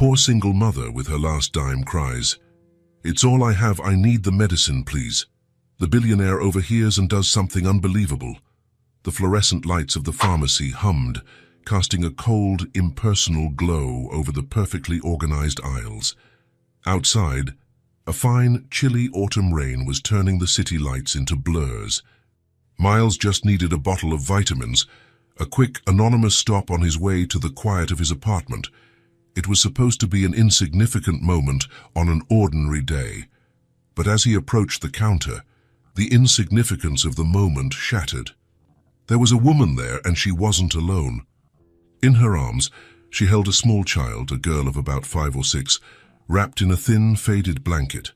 Poor single mother with her last dime cries, "It's all I have, I need the medicine, please." The billionaire overhears and does something unbelievable. The fluorescent lights of the pharmacy hummed, casting a cold, impersonal glow over the perfectly organized aisles. Outside, a fine, chilly autumn rain was turning the city lights into blurs. Miles just needed a bottle of vitamins, a quick, anonymous stop on his way to the quiet of his apartment. It was supposed to be an insignificant moment on an ordinary day. But as he approached the counter, the insignificance of the moment shattered. There was a woman there, and she wasn't alone. In her arms, she held a small child, a girl of about 5 or 6, wrapped in a thin, faded blanket.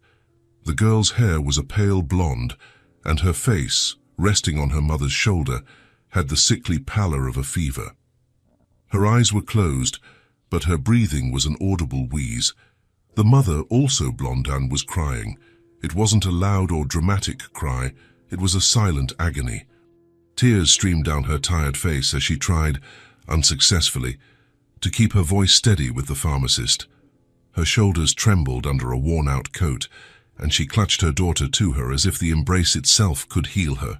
The girl's hair was a pale blonde, and her face, resting on her mother's shoulder, had the sickly pallor of a fever. Her eyes were closed, but her breathing was an audible wheeze. The mother, also blonde, and was crying. It wasn't a loud or dramatic cry, it was a silent agony. Tears streamed down her tired face as she tried, unsuccessfully, to keep her voice steady with the pharmacist. Her shoulders trembled under a worn-out coat, and she clutched her daughter to her as if the embrace itself could heal her.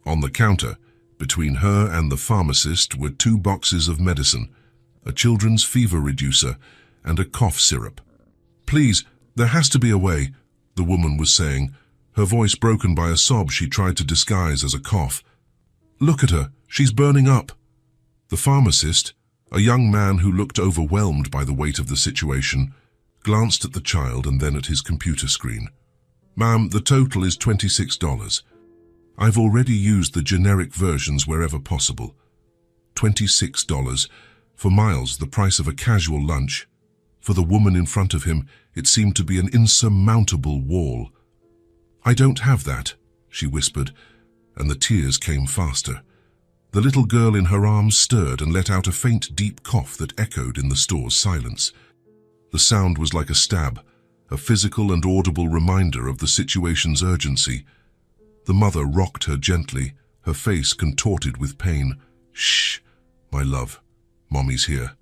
On the counter, between her and the pharmacist, were 2 boxes of medicine, a children's fever reducer and a cough syrup. "Please, there has to be a way," the woman was saying, her voice broken by a sob she tried to disguise as a cough. "Look at her, she's burning up." The pharmacist, a young man who looked overwhelmed by the weight of the situation, glanced at the child and then at his computer screen. "Ma'am, the total is $26. I've already used the generic versions wherever possible." $26. For Miles, the price of a casual lunch. For the woman in front of him, it seemed to be an insurmountable wall. "I don't have that," she whispered, and the tears came faster. The little girl in her arms stirred and let out a faint, deep cough that echoed in the store's silence. The sound was like a stab, a physical and audible reminder of the situation's urgency. The mother rocked her gently, her face contorted with pain. "Shh, my love. Mommy's here.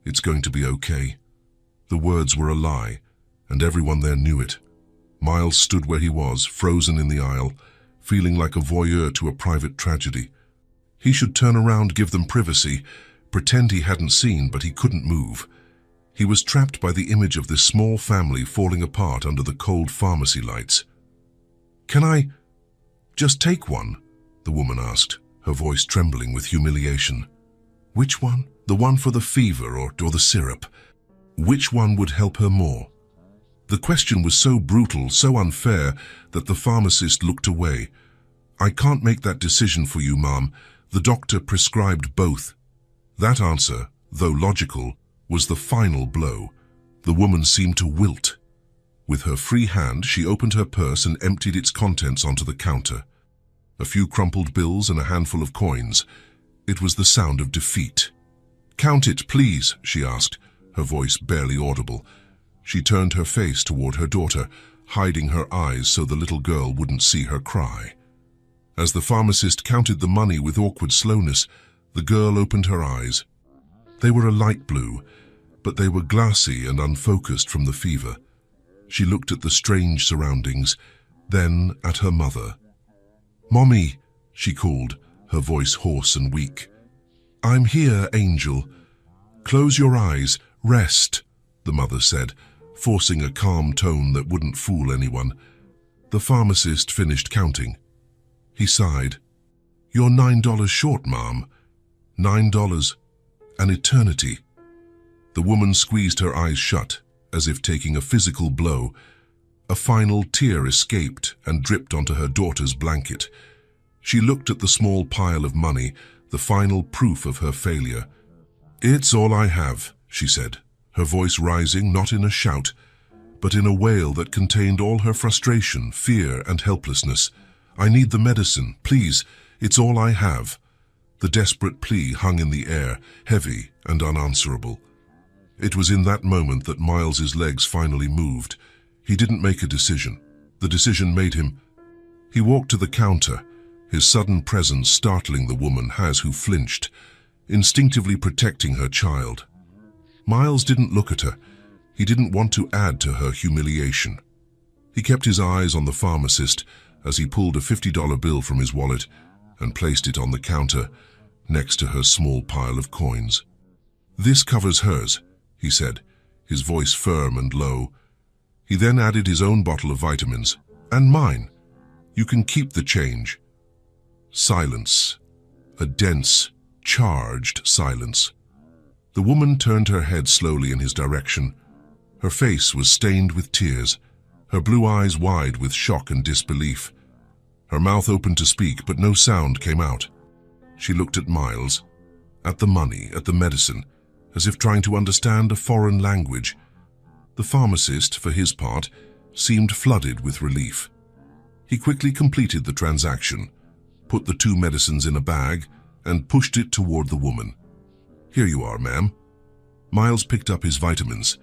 It's going to be okay." The words were a lie, and everyone there knew it. Miles stood where he was, frozen in the aisle, feeling like a voyeur to a private tragedy. He should turn around, give them privacy, pretend he hadn't seen, but he couldn't move. He was trapped by the image of this small family falling apart under the cold pharmacy lights. "Can I just take one?" the woman asked, her voice trembling with humiliation. "Which one? The one for the fever or the syrup? Which one would help her more?" The question was so brutal, so unfair, that the pharmacist looked away. "I can't make that decision for you, ma'am. The doctor prescribed both." That answer, though logical, was the final blow. The woman seemed to wilt. With her free hand, she opened her purse and emptied its contents onto the counter. A few crumpled bills and a handful of coins. It was the sound of defeat. "Count it, please," she asked, her voice barely audible. She turned her face toward her daughter, hiding her eyes so the little girl wouldn't see her cry. As the pharmacist counted the money with awkward slowness, the girl opened her eyes. They were a light blue, but they were glassy and unfocused from the fever. She looked at the strange surroundings, then at her mother. "Mommy," she called, her voice hoarse and weak. "I'm here, Angel." "Close your eyes, rest," the mother said, forcing a calm tone that wouldn't fool anyone. The pharmacist finished counting. He sighed. "You're $9 short, Mom." $9. An eternity. The woman squeezed her eyes shut, as if taking a physical blow. A final tear escaped and dripped onto her daughter's blanket. She looked at the small pile of money, the final proof of her failure. "It's all I have," she said, her voice rising not in a shout, but in a wail that contained all her frustration, fear, and helplessness. "I need the medicine, please. It's all I have." The desperate plea hung in the air, heavy and unanswerable. It was in that moment that Miles's legs finally moved. He didn't make a decision. The decision made him. He walked to the counter, his sudden presence startling the woman who flinched, instinctively protecting her child. Miles didn't look at her. He didn't want to add to her humiliation. He kept his eyes on the pharmacist as he pulled a $50 bill from his wallet and placed it on the counter next to her small pile of coins. "This covers hers," he said, his voice firm and low. He then added his own bottle of vitamins. "And mine. You can keep the change." Silence. A dense, charged silence. The woman turned her head slowly in his direction. Her face was stained with tears, her blue eyes wide with shock and disbelief. Her mouth opened to speak, but no sound came out. She looked at Miles, at the money, at the medicine, as if trying to understand a foreign language. The pharmacist, for his part, seemed flooded with relief. He quickly completed the transaction, put the 2 medicines in a bag, and pushed it toward the woman. "Here you are, ma'am." Miles picked up his vitamins.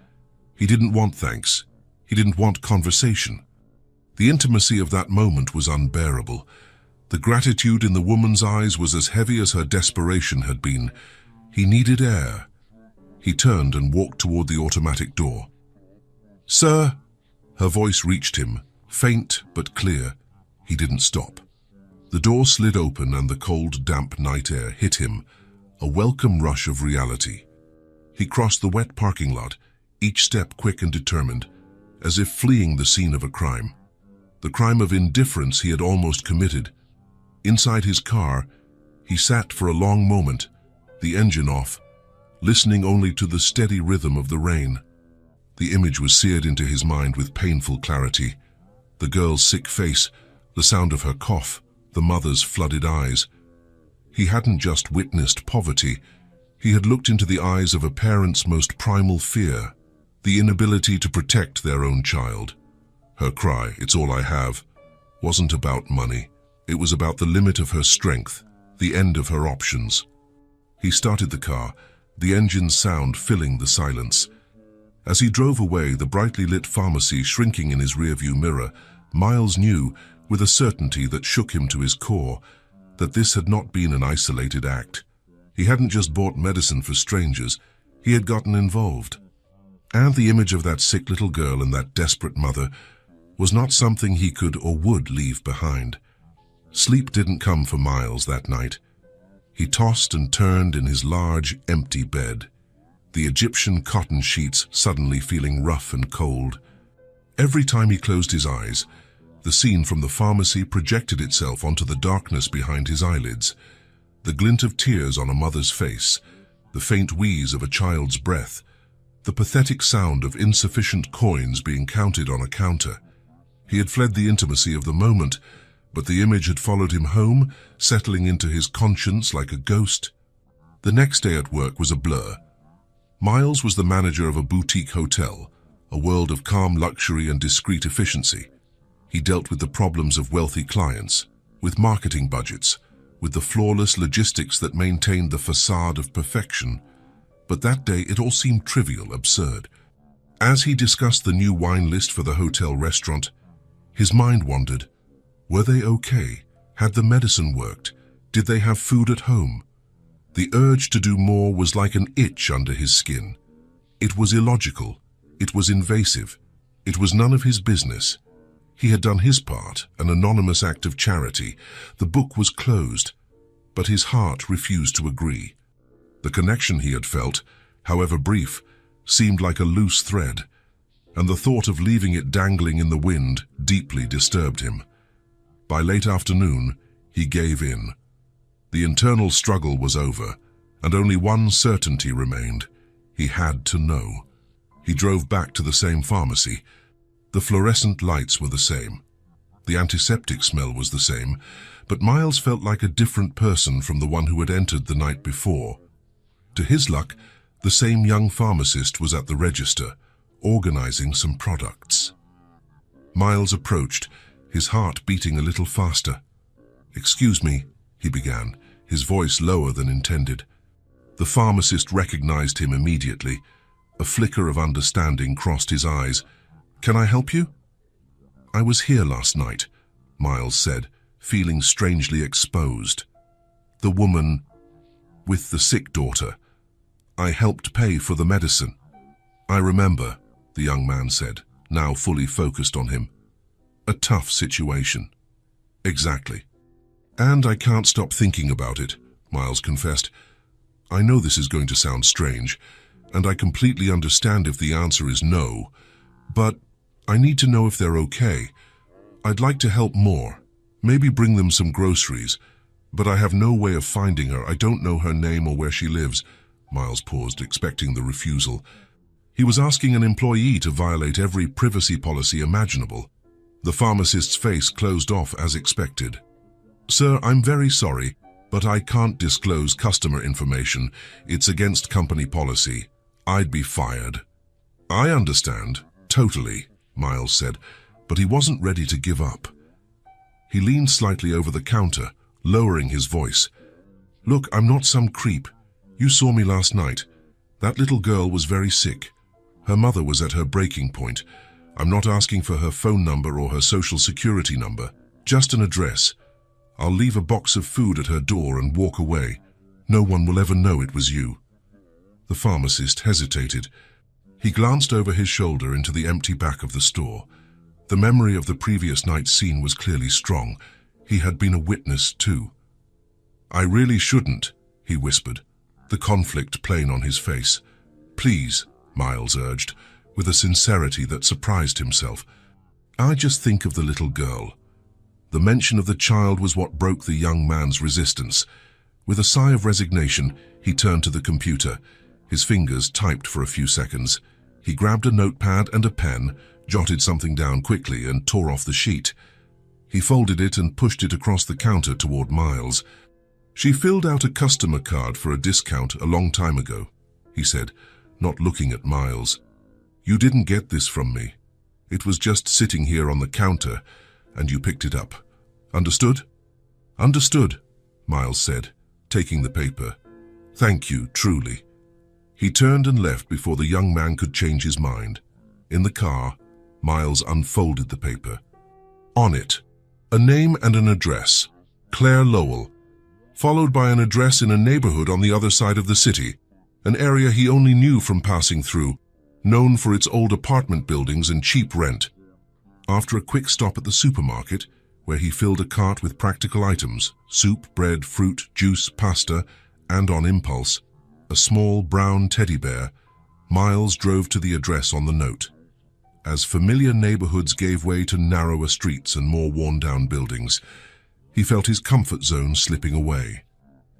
He didn't want thanks. He didn't want conversation. The intimacy of that moment was unbearable. The gratitude in the woman's eyes was as heavy as her desperation had been. He needed air. He turned and walked toward the automatic door. "Sir!" Her voice reached him, faint but clear. He didn't stop. The door slid open and the cold, damp night air hit him, a welcome rush of reality. He crossed the wet parking lot, each step quick and determined, as if fleeing the scene of a crime. The crime of indifference he had almost committed. Inside his car, he sat for a long moment, the engine off, listening only to the steady rhythm of the rain. The image was seared into his mind with painful clarity. The girl's sick face, the sound of her cough, the mother's flooded eyes. He hadn't just witnessed poverty. He had looked into the eyes of a parent's most primal fear, the inability to protect their own child. Her cry, "It's all I have," wasn't about money. It was about the limit of her strength, the end of her options. He started the car, the engine's sound filling the silence. As he drove away, the brightly lit pharmacy shrinking in his rearview mirror, Miles knew, with a certainty that shook him to his core, that this had not been an isolated act. He hadn't just bought medicine for strangers, he had gotten involved. And the image of that sick little girl and that desperate mother was not something he could or would leave behind. Sleep didn't come for Miles that night. He tossed and turned in his large, empty bed, the Egyptian cotton sheets suddenly feeling rough and cold. Every time he closed his eyes, the scene from the pharmacy projected itself onto the darkness behind his eyelids. The glint of tears on a mother's face, the faint wheeze of a child's breath, the pathetic sound of insufficient coins being counted on a counter. He had fled the intimacy of the moment, but the image had followed him home, settling into his conscience like a ghost. The next day at work was a blur. Miles was the manager of a boutique hotel, a world of calm luxury and discreet efficiency. He dealt with the problems of wealthy clients, with marketing budgets, with the flawless logistics that maintained the facade of perfection. But that day it all seemed trivial, absurd. As he discussed the new wine list for the hotel restaurant, his mind wandered. Were they okay? Had the medicine worked? Did they have food at home? The urge to do more was like an itch under his skin. It was illogical. It was invasive. It was none of his business. He had done his part, an anonymous act of charity. The book was closed, but his heart refused to agree. The connection he had felt, however brief, seemed like a loose thread, and the thought of leaving it dangling in the wind deeply disturbed him. By late afternoon, he gave in. The internal struggle was over, and only one certainty remained. He had to know. He drove back to the same pharmacy. The fluorescent lights were the same. The antiseptic smell was the same, but Miles felt like a different person from the one who had entered the night before. To his luck, the same young pharmacist was at the register, organizing some products. Miles approached, his heart beating a little faster. "Excuse me," he began, his voice lower than intended. The pharmacist recognized him immediately. A flicker of understanding crossed his eyes. "Can I help you?" "I was here last night," Miles said, feeling strangely exposed. "The woman with the sick daughter. I helped pay for the medicine." "I remember," the young man said, now fully focused on him. A tough situation. Exactly. And I can't stop thinking about it, Miles confessed. I know this is going to sound strange, and I completely understand if the answer is no, but I need to know if they're okay. I'd like to help more, maybe bring them some groceries, but I have no way of finding her. I don't know her name or where she lives. Miles paused, expecting the refusal. He was asking an employee to violate every privacy policy imaginable. The pharmacist's face closed off as expected. Sir, I'm very sorry, but I can't disclose customer information. It's against company policy. I'd be fired. I understand, totally, Miles said, but he wasn't ready to give up. He leaned slightly over the counter, lowering his voice. Look, I'm not some creep. You saw me last night. That little girl was very sick. Her mother was at her breaking point. I'm not asking for her phone number or her social security number, just an address. I'll leave a box of food at her door and walk away. No one will ever know it was you. The pharmacist hesitated. He glanced over his shoulder into the empty back of the store. The memory of the previous night's scene was clearly strong. He had been a witness too. I really shouldn't, he whispered, the conflict plain on his face. Please, Miles urged, with a sincerity that surprised himself. I just think of the little girl. The mention of the child was what broke the young man's resistance. With a sigh of resignation, he turned to the computer. His fingers typed for a few seconds. He grabbed a notepad and a pen, jotted something down quickly, and tore off the sheet. He folded it and pushed it across the counter toward Miles. She filled out a customer card for a discount a long time ago, he said, not looking at Miles. You didn't get this from me. It was just sitting here on the counter, and you picked it up. Understood? Understood, Miles said, taking the paper. Thank you, truly. He turned and left before the young man could change his mind. In the car, Miles unfolded the paper. On it, a name and an address, Claire Lowell, followed by an address in a neighborhood on the other side of the city, an area he only knew from passing through, known for its old apartment buildings and cheap rent. After a quick stop at the supermarket, where he filled a cart with practical items, soup, bread, fruit, juice, pasta, and on impulse, a small brown teddy bear, Miles drove to the address on the note. As familiar neighborhoods gave way to narrower streets and more worn-down buildings, he felt his comfort zone slipping away.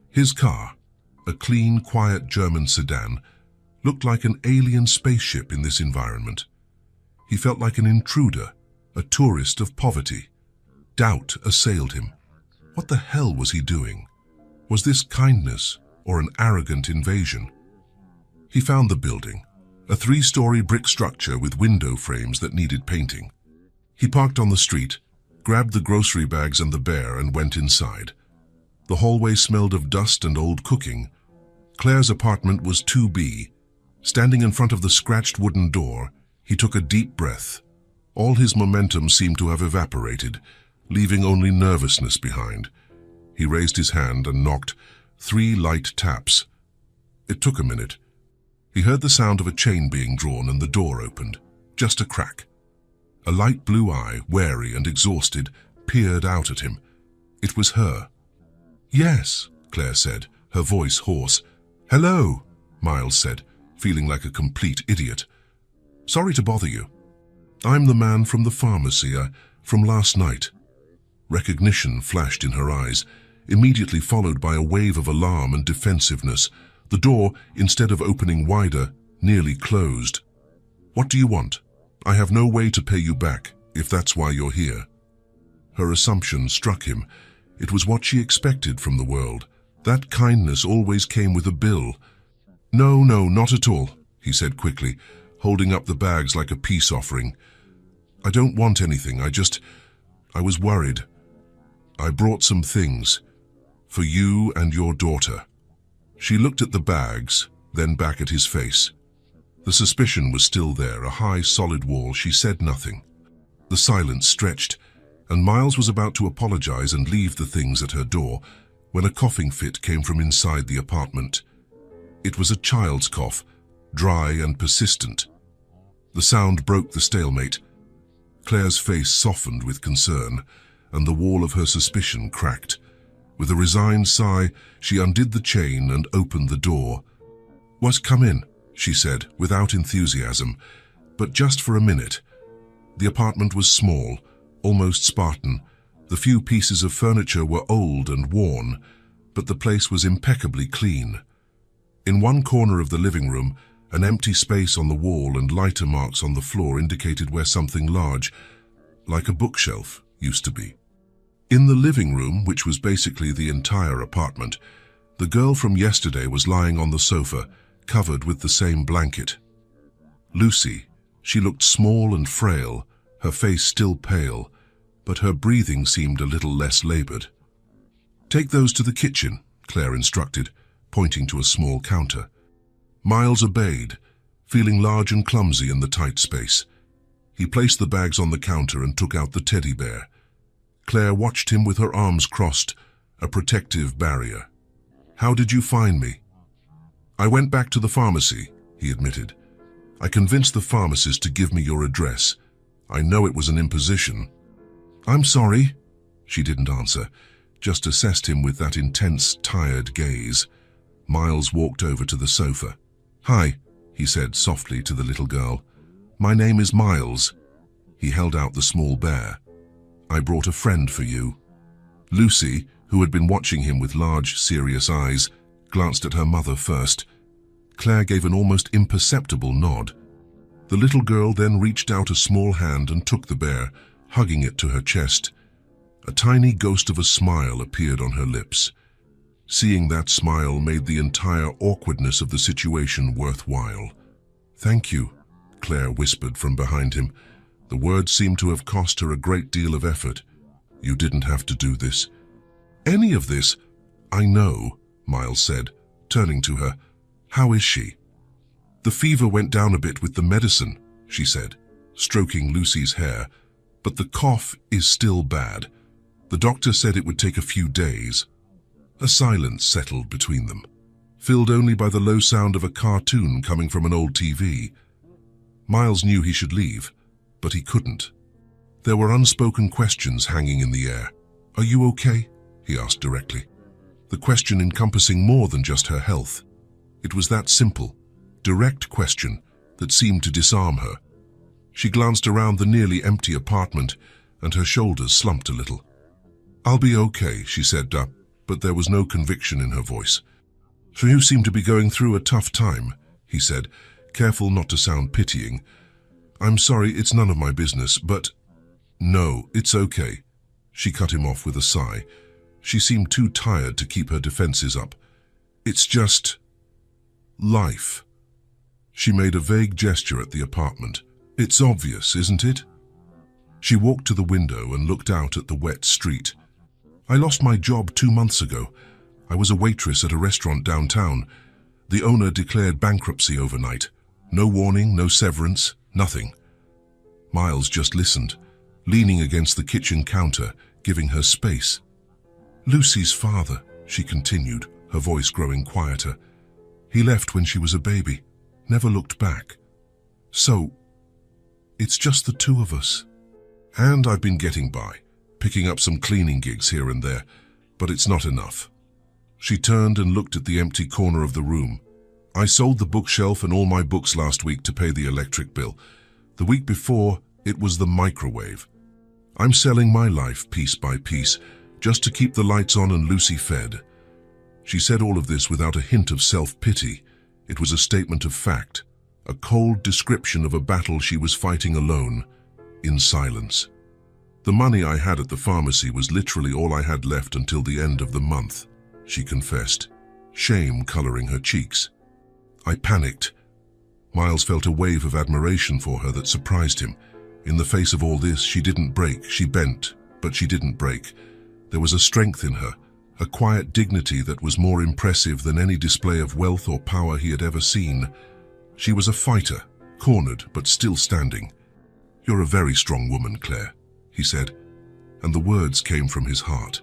His car, a clean, quiet German sedan, looked like an alien spaceship in this environment. He felt like an intruder, a tourist of poverty. Doubt assailed him. What the hell was he doing? Was this kindness or an arrogant invasion? He found the building, a 3-story brick structure with window frames that needed painting. He parked on the street, grabbed the grocery bags and the bear, and went inside. The hallway smelled of dust and old cooking. Claire's apartment was 2B. Standing in front of the scratched wooden door, he took a deep breath. All his momentum seemed to have evaporated, leaving only nervousness behind. He raised his hand and knocked 3 light taps. It took a minute. He heard the sound of a chain being drawn and the door opened. Just a crack. A light blue eye, wary and exhausted, peered out at him. It was her. Yes, Claire said, her voice hoarse. Hello, Miles said, feeling like a complete idiot. Sorry to bother you. I'm the man from the pharmacy, from last night. Recognition flashed in her eyes, immediately followed by a wave of alarm and defensiveness. The door, instead of opening wider, nearly closed. What do you want? I have no way to pay you back, if that's why you're here. Her assumption struck him. It was what she expected from the world. That kindness always came with a bill. No, not at all, he said quickly, holding up the bags like a peace offering. I don't want anything, I was worried. I brought some things. For you and your daughter. She looked at the bags, then back at his face. The suspicion was still there, a high, solid wall. She said nothing. The silence stretched, and Miles was about to apologize and leave the things at her door when a coughing fit came from inside the apartment. It was a child's cough, dry and persistent. The sound broke the stalemate. Claire's face softened with concern, and the wall of her suspicion cracked. With a resigned sigh, she undid the chain and opened the door. "Come in," she said, without enthusiasm, but just for a minute. The apartment was small, almost Spartan. The few pieces of furniture were old and worn, but the place was impeccably clean. In one corner of the living room, an empty space on the wall and lighter marks on the floor indicated where something large, like a bookshelf, used to be. In the living room, which was basically the entire apartment, the girl from yesterday was lying on the sofa, covered with the same blanket. Lucy. She looked small and frail, her face still pale, but her breathing seemed a little less labored. "Take those to the kitchen," Claire instructed, pointing to a small counter. Miles obeyed, feeling large and clumsy in the tight space. He placed the bags on the counter and took out the teddy bear. Claire watched him with her arms crossed, a protective barrier. "How did you find me?" "I went back to the pharmacy," he admitted. "I convinced the pharmacist to give me your address. I know it was an imposition." "I'm sorry." She didn't answer, just assessed him with that intense, tired gaze. Miles walked over to the sofa. "Hi," he said softly to the little girl. "My name is Miles." He held out the small bear. "I brought a friend for you." Lucy, who had been watching him with large, serious eyes, glanced at her mother first. Claire gave an almost imperceptible nod. The little girl then reached out a small hand and took the bear, hugging it to her chest. A tiny ghost of a smile appeared on her lips. Seeing that smile made the entire awkwardness of the situation worthwhile. "Thank you," Claire whispered from behind him. The words seemed to have cost her a great deal of effort. "You didn't have to do this." "Any of this?" "I know," Miles said, turning to her. "How is she?" "The fever went down a bit with the medicine," she said, stroking Lucy's hair, "but the cough is still bad. The doctor said it would take a few days." A silence settled between them, filled only by the low sound of a cartoon coming from an old TV. Miles knew he should leave, but he couldn't. There were unspoken questions hanging in the air. "Are you okay?" he asked directly. The question encompassing more than just her health. It was that simple, direct question that seemed to disarm her. She glanced around the nearly empty apartment, and her shoulders slumped a little. "I'll be okay," she said, but there was no conviction in her voice. "So you seem to be going through a tough time," he said, careful not to sound pitying. "I'm sorry, it's none of my business, but—" "No, it's okay." She cut him off with a sigh. She seemed too tired to keep her defenses up. "It's just life." She made a vague gesture at the apartment. "It's obvious, isn't it?" She walked to the window and looked out at the wet street. "I lost my job 2 months ago. I was a waitress at a restaurant downtown. The owner declared bankruptcy overnight. No warning, no severance, nothing." Miles just listened, leaning against the kitchen counter, giving her space. "Lucy's father," she continued, her voice growing quieter. "He left when she was a baby, never looked back. So, it's just the two of us. And I've been getting by, picking up some cleaning gigs here and there, but it's not enough." She turned and looked at the empty corner of the room. "I sold the bookshelf and all my books last week to pay the electric bill. The week before, it was the microwave. I'm selling my life piece by piece, just to keep the lights on and Lucy fed." She said all of this without a hint of self-pity. It was a statement of fact, a cold description of a battle she was fighting alone, in silence. "The money I had at the pharmacy was literally all I had left until the end of the month," she confessed, shame coloring her cheeks. "I panicked." Miles felt a wave of admiration for her that surprised him. In the face of all this, she didn't break. She bent, but she didn't break. There was a strength in her, a quiet dignity that was more impressive than any display of wealth or power he had ever seen. She was a fighter, cornered but still standing. "You're a very strong woman, Claire," he said, and the words came from his heart.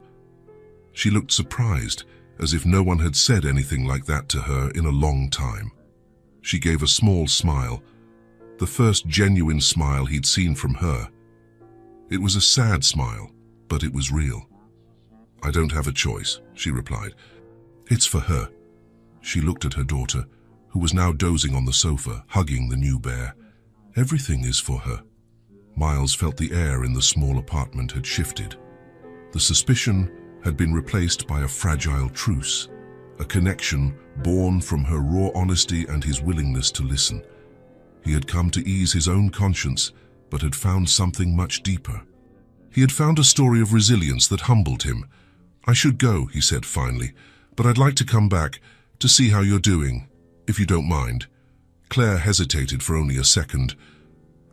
She looked surprised, as if no one had said anything like that to her in a long time. She gave a small smile. the first genuine smile he'd seen from her. It was a sad smile, but it was real. "I don't have a choice," she replied. "It's for her." She looked at her daughter, who was now dozing on the sofa, hugging the new bear. "Everything is for her." Miles felt the air in the small apartment had shifted. The suspicion had been replaced by a fragile truce, a connection born from her raw honesty and his willingness to listen. He had come to ease his own conscience, but had found something much deeper. He had found a story of resilience that humbled him. "I should go," he said finally, "but I'd like to come back to see how you're doing, if you don't mind." Claire hesitated for only a second.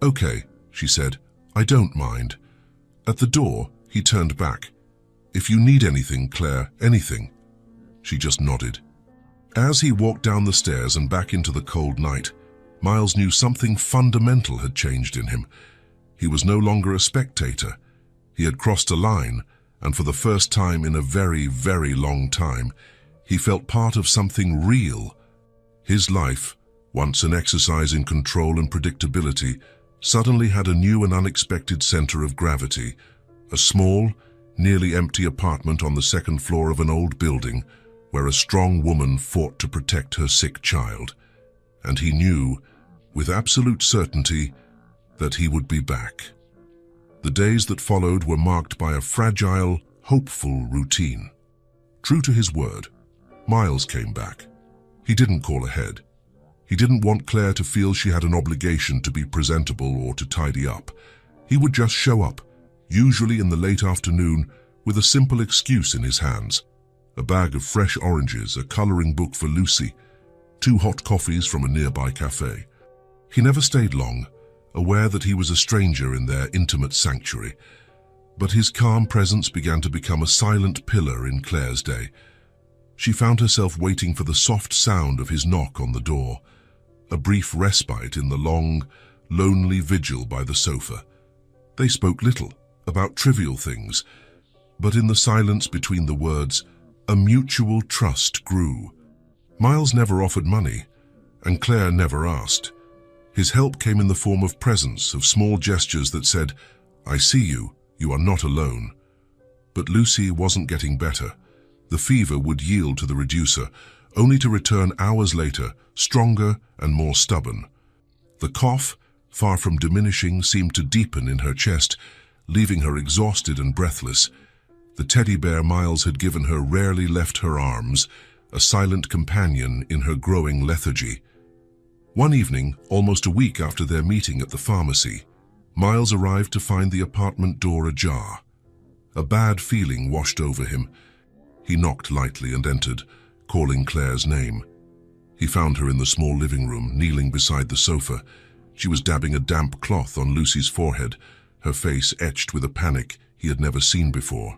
"Okay," she said, "I don't mind." At the door, he turned back. "If you need anything, Claire, anything." She just nodded. As he walked down the stairs and back into the cold night, Miles knew something fundamental had changed in him. He was no longer a spectator. He had crossed a line, and for the first time in a very, very long time, he felt part of something real. His life, once an exercise in control and predictability, suddenly had a new and unexpected center of gravity, a small, nearly empty apartment on the second floor of an old building where a strong woman fought to protect her sick child. And he knew, with absolute certainty, that he would be back. The days that followed were marked by a fragile, hopeful routine. True to his word, Miles came back. He didn't call ahead. He didn't want Claire to feel she had an obligation to be presentable or to tidy up. He would just show up, usually in the late afternoon, with a simple excuse in his hands. A bag of fresh oranges, a coloring book for Lucy, 2 hot coffees from a nearby cafe. He never stayed long, aware that he was a stranger in their intimate sanctuary. But his calm presence began to become a silent pillar in Claire's day. She found herself waiting for the soft sound of his knock on the door, a brief respite in the long, lonely vigil by the sofa. They spoke little, about trivial things, but in the silence between the words, a mutual trust grew. Miles never offered money, and Claire never asked. His help came in the form of presence, of small gestures that said, "I see you, you are not alone." But Lucy wasn't getting better. The fever would yield to the reducer, only to return hours later, stronger and more stubborn. The cough, far from diminishing, seemed to deepen in her chest, leaving her exhausted and breathless. The teddy bear Miles had given her rarely left her arms, a silent companion in her growing lethargy. One evening, almost a week after their meeting at the pharmacy, Miles arrived to find the apartment door ajar. A bad feeling washed over him. He knocked lightly and entered, calling Claire's name. He found her in the small living room, kneeling beside the sofa. She was dabbing a damp cloth on Lucy's forehead, her face etched with a panic he had never seen before.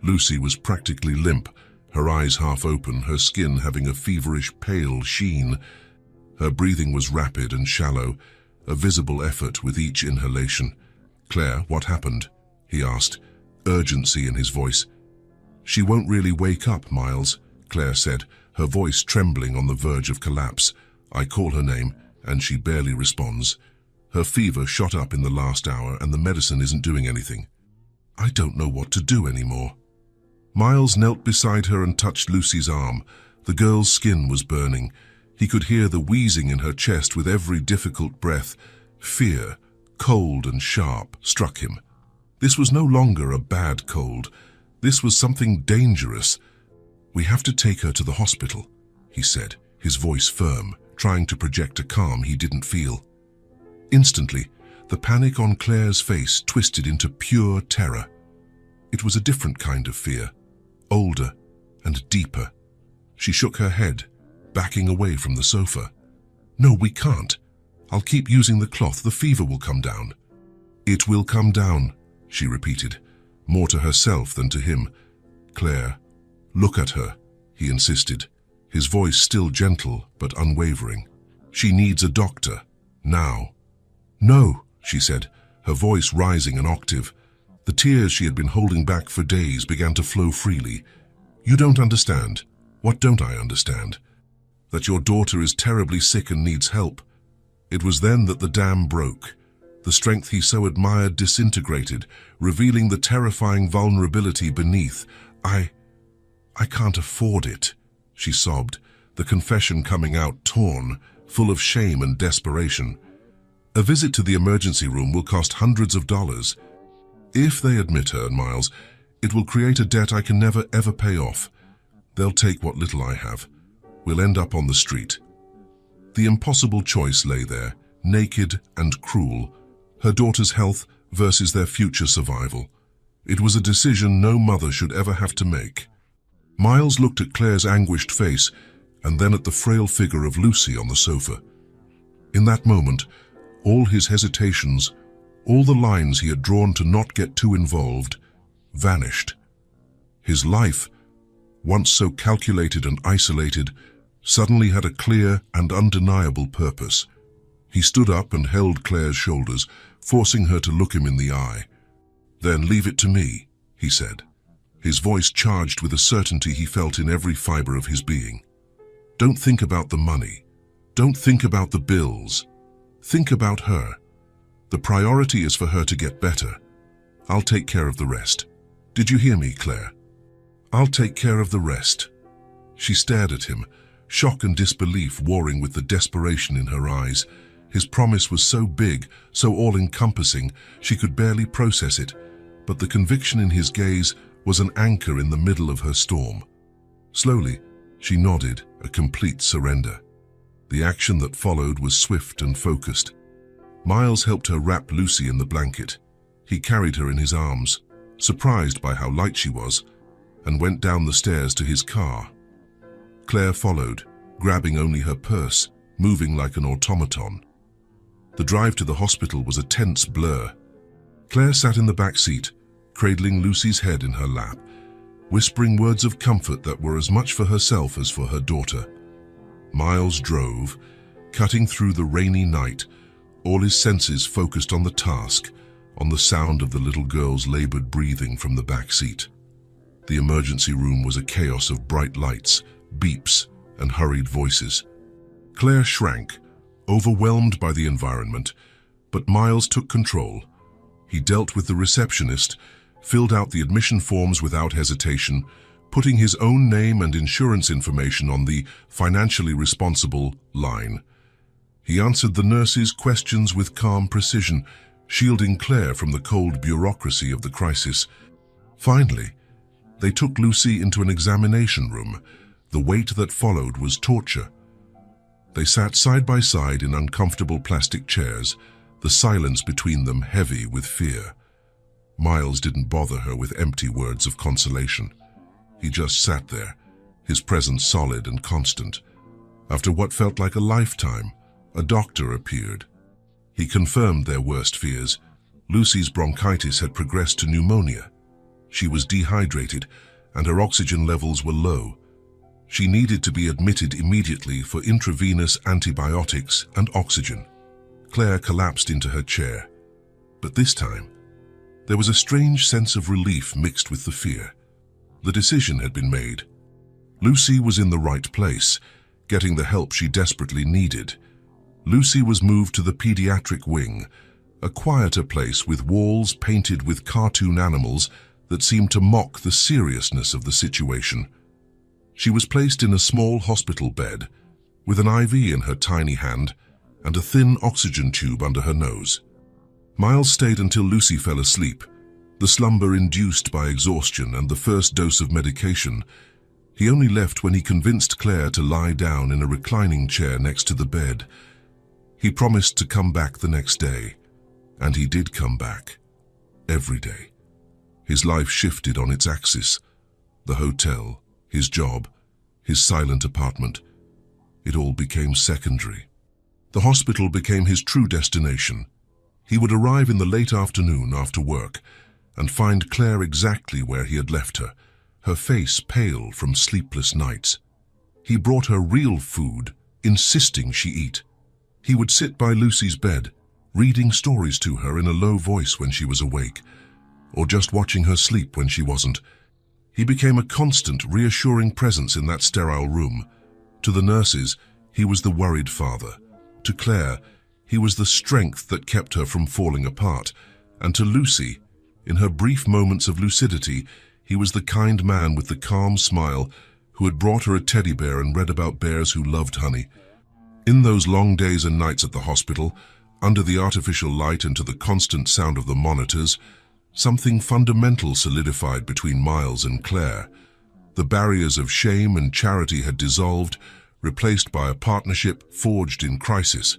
Lucy was practically limp, her eyes half open, her skin having a feverish pale sheen. Her breathing was rapid and shallow, a visible effort with each inhalation. "Claire, what happened?" he asked, urgency in his voice. "She won't really wake up, Miles," Claire said, her voice trembling on the verge of collapse. "I call her name, and she barely responds. Her fever shot up in the last hour, and the medicine isn't doing anything. I don't know what to do anymore." Miles knelt beside her and touched Lucy's arm. The girl's skin was burning. He could hear the wheezing in her chest with every difficult breath. Fear, cold and sharp, struck him. This was no longer a bad cold. This was something dangerous. "We have to take her to the hospital," he said, his voice firm, trying to project a calm he didn't feel. Instantly, the panic on Claire's face twisted into pure terror. It was a different kind of fear, older and deeper. She shook her head, backing away from the sofa. "No, we can't. I'll keep using the cloth. The fever will come down." "It will come down," she repeated, more to herself than to him. "Claire, look at her," he insisted, his voice still gentle but unwavering. "She needs a doctor, now." "No," she said, her voice rising an octave. The tears she had been holding back for days began to flow freely. "You don't understand." "What don't I understand?" "That your daughter is terribly sick and needs help." It was then that the dam broke. The strength he so admired disintegrated, revealing the terrifying vulnerability beneath. I can't afford it," she sobbed, the confession coming out torn, full of shame and desperation. "A visit to the emergency room will cost hundreds of dollars. If they admit her, Miles, it will create a debt I can never ever pay off. They'll take what little I have. We'll end up on the street." The impossible choice lay there, naked and cruel, her daughter's health versus their future survival. It was a decision no mother should ever have to make. Miles looked at Claire's anguished face and then at the frail figure of Lucy on the sofa. In that moment, all his hesitations, all the lines he had drawn to not get too involved, vanished. His life, once so calculated and isolated, suddenly had a clear and undeniable purpose. He stood up and held Claire's shoulders, forcing her to look him in the eye. "Then leave it to me," he said, his voice charged with a certainty he felt in every fiber of his being. "Don't think about the money. Don't think about the bills. Think about her. The priority is for her to get better. I'll take care of the rest. Did you hear me, Claire? I'll take care of the rest." She stared at him, shock and disbelief warring with the desperation in her eyes. His promise was so big, so all-encompassing, she could barely process it, but the conviction in his gaze was an anchor in the middle of her storm. Slowly, she nodded, a complete surrender. The action that followed was swift and focused. Miles helped her wrap Lucy in the blanket. He carried her in his arms, surprised by how light she was, and went down the stairs to his car. Claire followed, grabbing only her purse, moving like an automaton. The drive to the hospital was a tense blur. Claire sat in the back seat, cradling Lucy's head in her lap, whispering words of comfort that were as much for herself as for her daughter. Miles drove, cutting through the rainy night, all his senses focused on the task, on the sound of the little girl's labored breathing from the back seat. The emergency room was a chaos of bright lights, beeps, and hurried voices. Claire shrank, overwhelmed by the environment, but Miles took control. He dealt with the receptionist, filled out the admission forms without hesitation, putting his own name and insurance information on the financially responsible line. He answered the nurses' questions with calm precision, shielding Claire from the cold bureaucracy of the crisis. Finally, they took Lucy into an examination room. The wait that followed was torture. They sat side by side in uncomfortable plastic chairs, the silence between them heavy with fear. Miles didn't bother her with empty words of consolation. He just sat there, his presence solid and constant. After what felt like a lifetime, a doctor appeared. He confirmed their worst fears. Lucy's bronchitis had progressed to pneumonia. She was dehydrated, and her oxygen levels were low. She needed to be admitted immediately for intravenous antibiotics and oxygen. Claire collapsed into her chair. But this time, there was a strange sense of relief mixed with the fear. The decision had been made. Lucy was in the right place, getting the help she desperately needed. Lucy was moved to the pediatric wing, a quieter place with walls painted with cartoon animals that seemed to mock the seriousness of the situation. She was placed in a small hospital bed, with an IV in her tiny hand and a thin oxygen tube under her nose. Miles stayed until Lucy fell asleep, the slumber induced by exhaustion and the first dose of medication. He only left when he convinced Claire to lie down in a reclining chair next to the bed. He promised to come back the next day, and he did come back. Every day. His life shifted on its axis. The hotel, his job, his silent apartment. It all became secondary. The hospital became his true destination. He would arrive in the late afternoon after work and find Claire exactly where he had left her, her face pale from sleepless nights. He brought her real food, insisting she eat. He would sit by Lucy's bed, reading stories to her in a low voice when she was awake, or just watching her sleep when she wasn't. He became a constant, reassuring presence in that sterile room. To the nurses, he was the worried father. To Claire, He was the strength that kept her from falling apart. And to Lucy, in her brief moments of lucidity, he was the kind man with the calm smile who had brought her a teddy bear and read about bears who loved honey. In those long days and nights at the hospital, under the artificial light and to the constant sound of the monitors, something fundamental solidified between Miles and Claire. The barriers of shame and charity had dissolved, replaced by a partnership forged in crisis.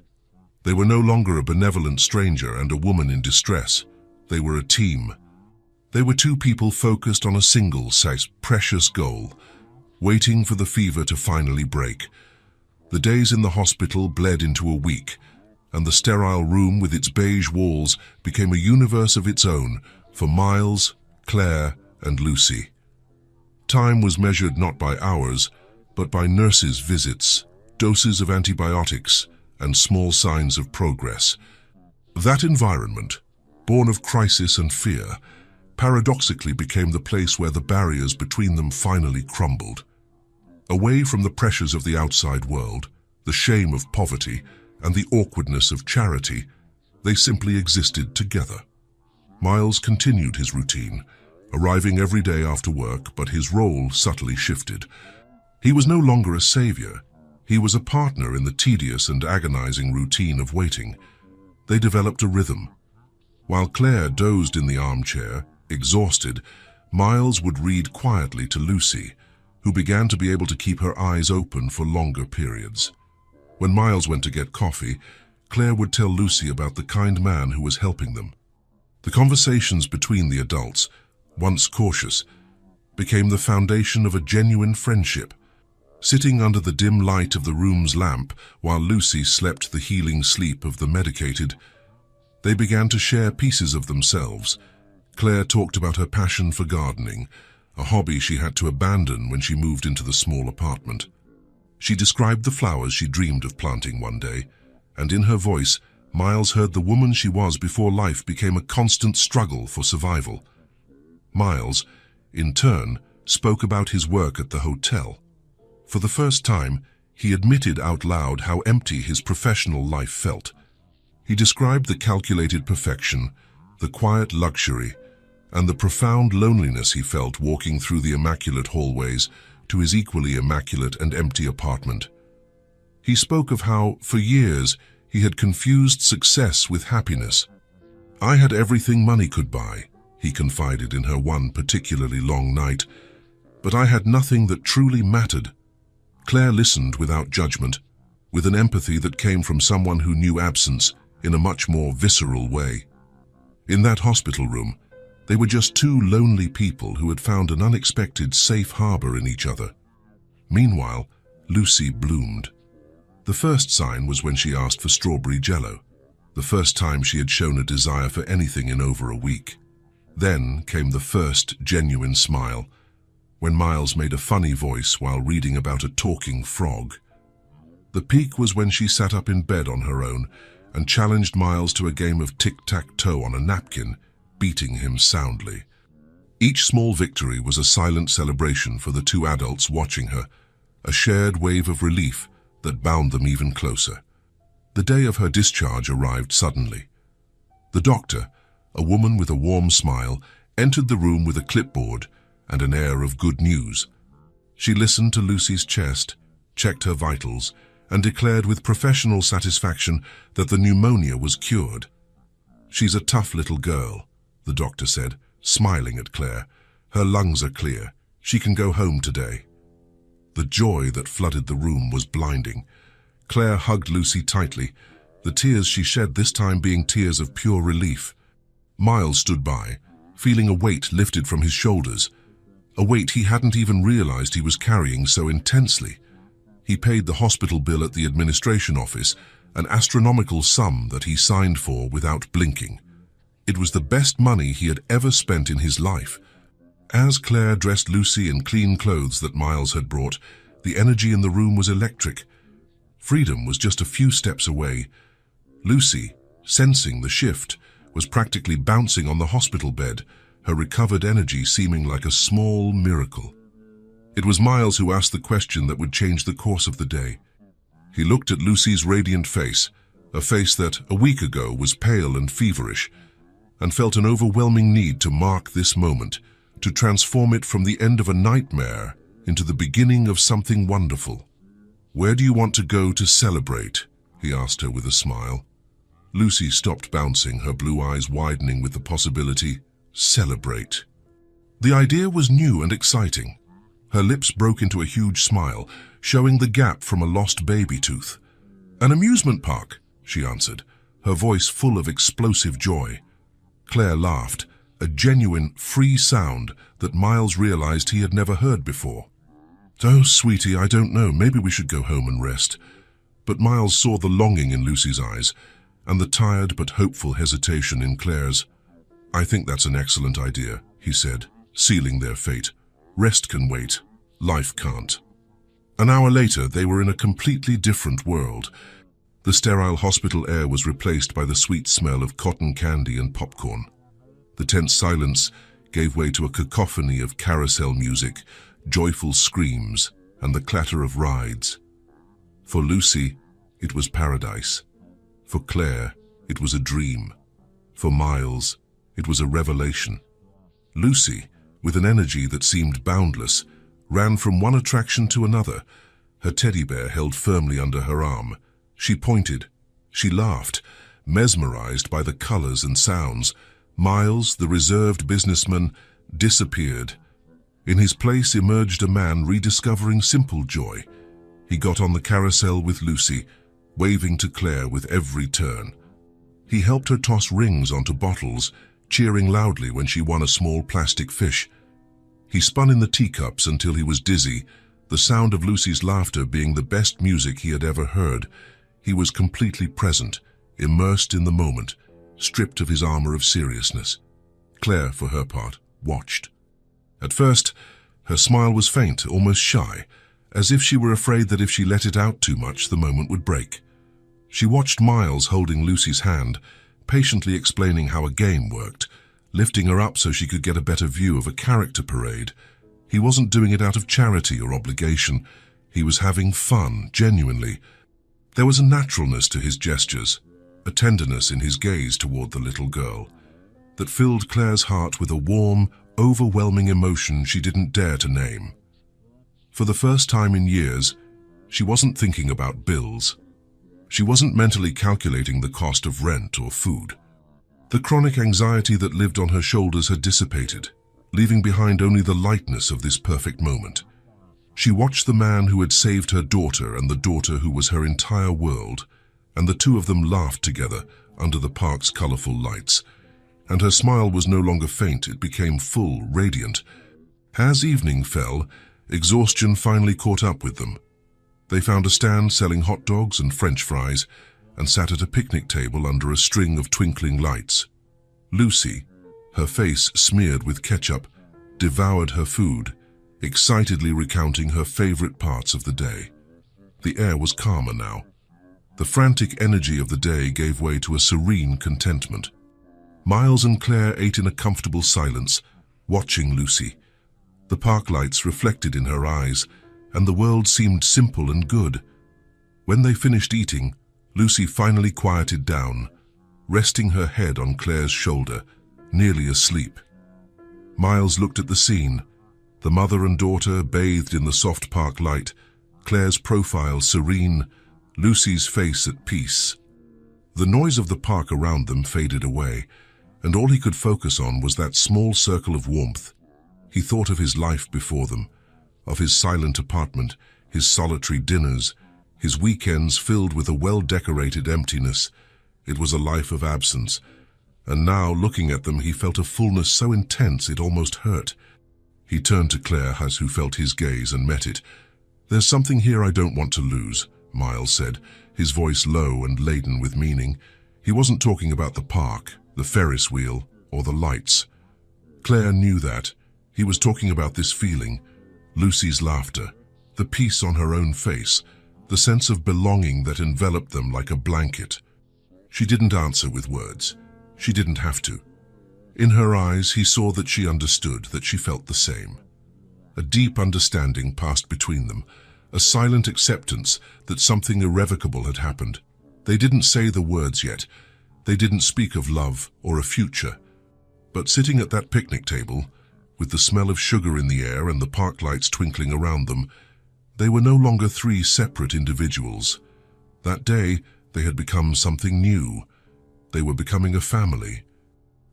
They were no longer a benevolent stranger and a woman in distress. They were a team. They were two people focused on a single, precious goal, waiting for the fever to finally break. The days in the hospital bled into a week, and the sterile room with its beige walls became a universe of its own for Miles, Claire, and Lucy. Time was measured not by hours, but by nurses' visits, doses of antibiotics, and small signs of progress. That environment, born of crisis and fear, paradoxically became the place where the barriers between them finally crumbled. Away from the pressures of the outside world, the shame of poverty, and the awkwardness of charity, they simply existed together. Miles continued his routine, arriving every day after work, but his role subtly shifted. He was no longer a savior. He was a partner in the tedious and agonizing routine of waiting. They developed a rhythm. While Claire dozed in the armchair, exhausted, Miles would read quietly to Lucy, who began to be able to keep her eyes open for longer periods. When Miles went to get coffee, Claire would tell Lucy about the kind man who was helping them. The conversations between the adults, once cautious, became the foundation of a genuine friendship. Sitting under the dim light of the room's lamp while Lucy slept the healing sleep of the medicated, they began to share pieces of themselves. Claire talked about her passion for gardening, a hobby she had to abandon when she moved into the small apartment. She described the flowers she dreamed of planting one day, and in her voice, Miles heard the woman she was before life became a constant struggle for survival. Miles, in turn, spoke about his work at the hotel. For the first time, he admitted out loud how empty his professional life felt. He described the calculated perfection, the quiet luxury, and the profound loneliness he felt walking through the immaculate hallways to his equally immaculate and empty apartment. He spoke of how, for years, he had confused success with happiness. "I had everything money could buy," he confided in her one particularly long night, "but I had nothing that truly mattered." Claire listened without judgment, with an empathy that came from someone who knew absence in a much more visceral way. In that hospital room, they were just two lonely people who had found an unexpected safe harbor in each other. Meanwhile, Lucy bloomed. The first sign was when she asked for strawberry jello, the first time she had shown a desire for anything in over a week. Then came the first genuine smile, when Miles made a funny voice while reading about a talking frog. The peak was when she sat up in bed on her own and challenged Miles to a game of tic-tac-toe on a napkin, beating him soundly. Each small victory was a silent celebration for the two adults watching her, a shared wave of relief that bound them even closer. The day of her discharge arrived suddenly. The doctor, a woman with a warm smile, entered the room with a clipboard and an air of good news. She listened to Lucy's chest, checked her vitals, and declared with professional satisfaction that the pneumonia was cured. "She's a tough little girl," the doctor said, smiling at Claire. "Her lungs are clear. She can go home today." The joy that flooded the room was blinding. Claire hugged Lucy tightly, the tears she shed this time being tears of pure relief. Miles stood by, feeling a weight lifted from his shoulders, a weight he hadn't even realized he was carrying so intensely. He paid the hospital bill at the administration office, an astronomical sum that he signed for without blinking. It was the best money he had ever spent in his life. As Claire dressed Lucy in clean clothes that Miles had brought, the energy in the room was electric. Freedom was just a few steps away. Lucy, sensing the shift, was practically bouncing on the hospital bed, her recovered energy seeming like a small miracle. It was Miles who asked the question that would change the course of the day. He looked at Lucy's radiant face, a face that, a week ago, was pale and feverish, and felt an overwhelming need to mark this moment, to transform it from the end of a nightmare into the beginning of something wonderful. "Where do you want to go to celebrate?" he asked her with a smile. Lucy stopped bouncing, her blue eyes widening with the possibility. Celebrate. The idea was new and exciting. Her lips broke into a huge smile, showing the gap from a lost baby tooth. "An amusement park," she answered, her voice full of explosive joy. Claire laughed, a genuine, free sound that Miles realized he had never heard before. "Oh, sweetie, I don't know. Maybe we should go home and rest." But Miles saw the longing in Lucy's eyes and the tired but hopeful hesitation in Claire's. "I think that's an excellent idea," he said, sealing their fate. "Rest can wait. Life can't." An hour later, they were in a completely different world. The sterile hospital air was replaced by the sweet smell of cotton candy and popcorn. The tense silence gave way to a cacophony of carousel music, joyful screams, and the clatter of rides. For Lucy, it was paradise. For Claire, it was a dream. For Miles, it was a revelation. Lucy, with an energy that seemed boundless, ran from one attraction to another, her teddy bear held firmly under her arm. She pointed. She laughed, mesmerized by the colors and sounds. Miles, the reserved businessman, disappeared. In his place emerged a man rediscovering simple joy. He got on the carousel with Lucy, waving to Claire with every turn. He helped her toss rings onto bottles, cheering loudly when she won a small plastic fish. He spun in the teacups until he was dizzy, the sound of Lucy's laughter being the best music he had ever heard. He was completely present, immersed in the moment, stripped of his armor of seriousness. Claire, for her part, watched. At first, her smile was faint, almost shy, as if she were afraid that if she let it out too much, the moment would break. She watched Miles holding Lucy's hand, patiently explaining how a game worked, lifting her up so she could get a better view of a character parade. He wasn't doing it out of charity or obligation. He was having fun, genuinely. There was a naturalness to his gestures, a tenderness in his gaze toward the little girl, that filled Claire's heart with a warm, overwhelming emotion she didn't dare to name. For the first time in years, she wasn't thinking about bills. She wasn't mentally calculating the cost of rent or food. The chronic anxiety that lived on her shoulders had dissipated, leaving behind only the lightness of this perfect moment. She watched the man who had saved her daughter and the daughter who was her entire world, and the two of them laughed together under the park's colorful lights. And her smile was no longer faint, it became full, radiant. As evening fell, exhaustion finally caught up with them. They found a stand selling hot dogs and French fries and sat at a picnic table under a string of twinkling lights. Lucy, her face smeared with ketchup, devoured her food, excitedly recounting her favorite parts of the day. The air was calmer now. The frantic energy of the day gave way to a serene contentment. Miles and Claire ate in a comfortable silence, watching Lucy. The park lights reflected in her eyes, and the world seemed simple and good. When they finished eating, Lucy finally quieted down, resting her head on Claire's shoulder, nearly asleep. Miles looked at the scene, the mother and daughter bathed in the soft park light, Claire's profile serene, Lucy's face at peace. The noise of the park around them faded away, and all he could focus on was that small circle of warmth. He thought of his life before them, of his silent apartment, his solitary dinners, his weekends filled with a well-decorated emptiness. It was a life of absence, and now, looking at them, he felt a fullness so intense it almost hurt. He turned to Claire, who felt his gaze and met it. "There's something here I don't want to lose," Miles said, his voice low and laden with meaning. He wasn't talking about the park, the Ferris wheel, or the lights. Claire knew that. He was talking about this feeling, Lucy's laughter, the peace on her own face, the sense of belonging that enveloped them like a blanket. She didn't answer with words. She didn't have to. In her eyes, he saw that she understood, that she felt the same. A deep understanding passed between them, a silent acceptance that something irrevocable had happened. They didn't say the words yet. They didn't speak of love or a future. But sitting at that picnic table, with the smell of sugar in the air and the park lights twinkling around them, they were no longer three separate individuals. That day, they had become something new. They were becoming a family.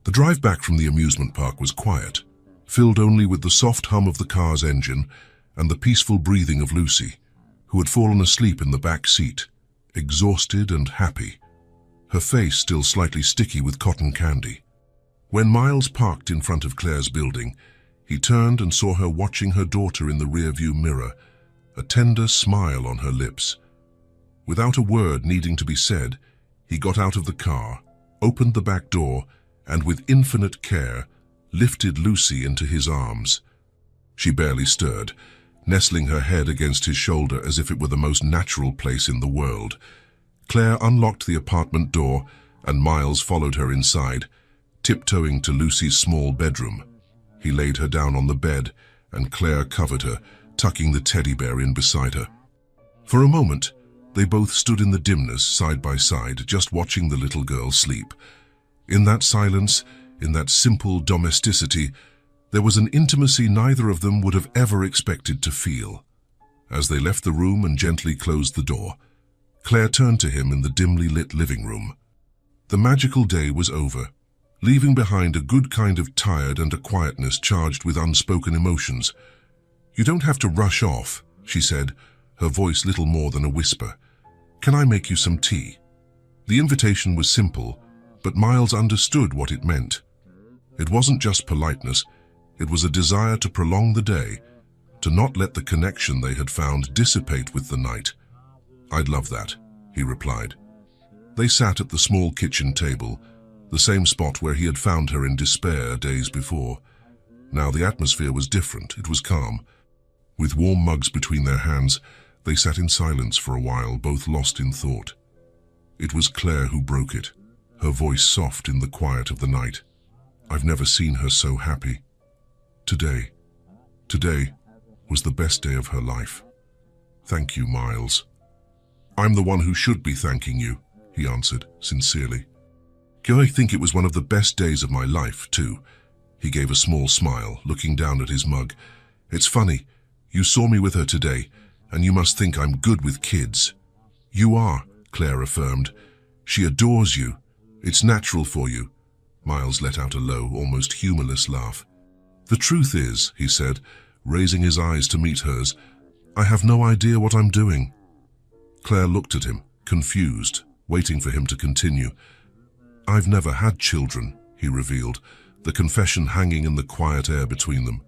The drive back from the amusement park was quiet, filled only with the soft hum of the car's engine and the peaceful breathing of Lucy, who had fallen asleep in the back seat, exhausted and happy, her face still slightly sticky with cotton candy. When Miles parked in front of Claire's building, he turned and saw her watching her daughter in the rearview mirror, a tender smile on her lips. Without a word needing to be said, he got out of the car, opened the back door, and with infinite care, lifted Lucy into his arms. She barely stirred, nestling her head against his shoulder as if it were the most natural place in the world. Claire unlocked the apartment door, and Miles followed her inside, tiptoeing to Lucy's small bedroom. He laid her down on the bed, and Claire covered her, tucking the teddy bear in beside her. For a moment, they both stood in the dimness, side by side, just watching the little girl sleep. In that silence, in that simple domesticity, there was an intimacy neither of them would have ever expected to feel. As they left the room and gently closed the door, Claire turned to him in the dimly lit living room. The magical day was over, leaving behind a good kind of tired and a quietness charged with unspoken emotions. "You don't have to rush off," she said, her voice little more than a whisper. "Can I make you some tea?" The invitation was simple, but Miles understood what it meant. It wasn't just politeness, it was a desire to prolong the day, to not let the connection they had found dissipate with the night. "I'd love that," he replied. They sat at the small kitchen table, the same spot where he had found her in despair days before. Now the atmosphere was different, it was calm. With warm mugs between their hands, they sat in silence for a while, both lost in thought. It was Claire who broke it, her voice soft in the quiet of the night. "I've never seen her so happy. Today was the best day of her life. Thank you, Miles." "I'm the one who should be thanking you," he answered, sincerely. "I think it was one of the best days of my life, too." He gave a small smile, looking down at his mug. "It's funny, you saw me with her today, and you must think I'm good with kids." "You are," Claire affirmed. "She adores you. It's natural for you." Miles let out a low, almost humorless laugh. "The truth is," he said, raising his eyes to meet hers, "I have no idea what I'm doing." Claire looked at him, confused, waiting for him to continue. "I've never had children," he revealed, the confession hanging in the quiet air between them.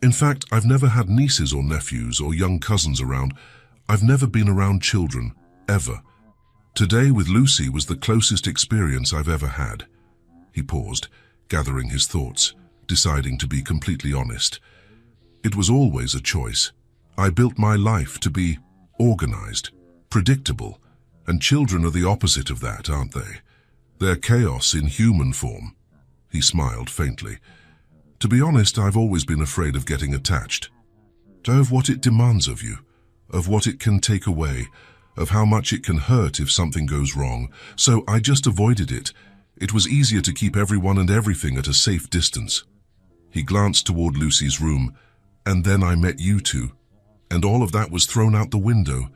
"In fact, I've never had nieces or nephews or young cousins around. I've never been around children, ever. Today with Lucy was the closest experience I've ever had." He paused, gathering his thoughts, deciding to be completely honest. "It was always a choice. I built my life to be organized, predictable, and children are the opposite of that, aren't they? They're chaos in human form." He smiled faintly. "To be honest, I've always been afraid of getting attached. Of what it demands of you, of what it can take away, of how much it can hurt if something goes wrong. So I just avoided it. It was easier to keep everyone and everything at a safe distance." He glanced toward Lucy's room. "And then I met you two, and all of that was thrown out the window.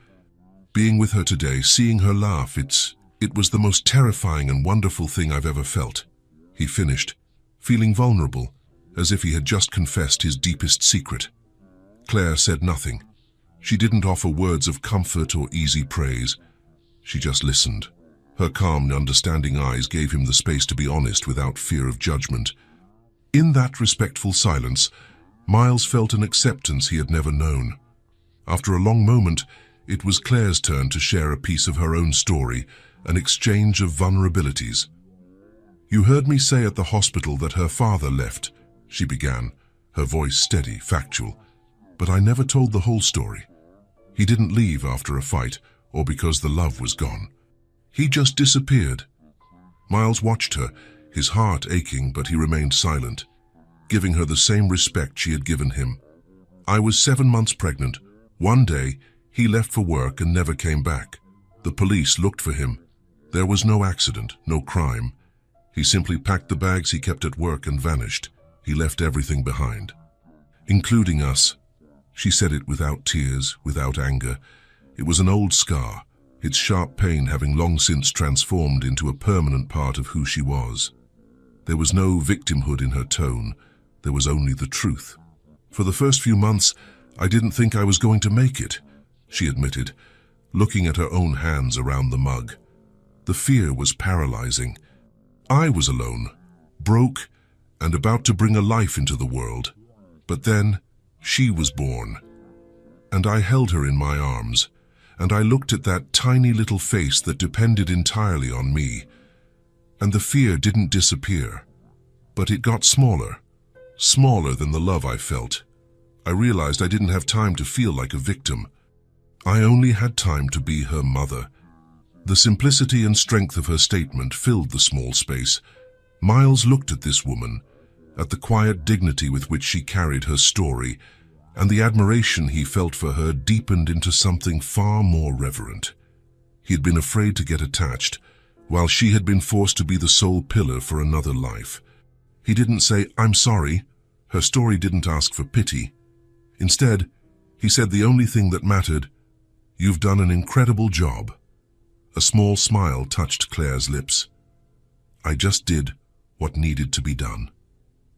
Being with her today, seeing her laugh, it was the most terrifying and wonderful thing I've ever felt." He finished, feeling vulnerable, as if he had just confessed his deepest secret. Claire said nothing. She didn't offer words of comfort or easy praise. She just listened. Her calm, understanding eyes gave him the space to be honest without fear of judgment. In that respectful silence, Miles felt an acceptance he had never known. After a long moment, it was Claire's turn to share a piece of her own story, an exchange of vulnerabilities. "You heard me say at the hospital that her father left," she began, her voice steady, factual. "But I never told the whole story. He didn't leave after a fight or because the love was gone. He just disappeared." Miles watched her, his heart aching, but he remained silent, giving her the same respect she had given him. "I was 7 months pregnant. One day, he left for work and never came back. The police looked for him. There was no accident, no crime. He simply packed the bags he kept at work and vanished. He left everything behind, including us. She said it without tears, without anger. It was an old scar, its sharp pain having long since transformed into a permanent part of who she was. There was no victimhood in her tone. There was only the truth. For the first few months, I didn't think I was going to make it, she admitted, looking at her own hands around the mug. The fear was paralyzing. I was alone, broke, and about to bring a life into the world. But then, she was born. And I held her in my arms, and I looked at that tiny little face that depended entirely on me. And the fear didn't disappear, but it got smaller, smaller than the love I felt. I realized I didn't have time to feel like a victim. I only had time to be her mother. The simplicity and strength of her statement filled the small space. Miles looked at this woman, at the quiet dignity with which she carried her story, and the admiration he felt for her deepened into something far more reverent. He had been afraid to get attached, while she had been forced to be the sole pillar for another life. He didn't say, "I'm sorry." Her story didn't ask for pity. Instead, he said the only thing that mattered: "You've done an incredible job." A small smile touched Claire's lips. I just did what needed to be done.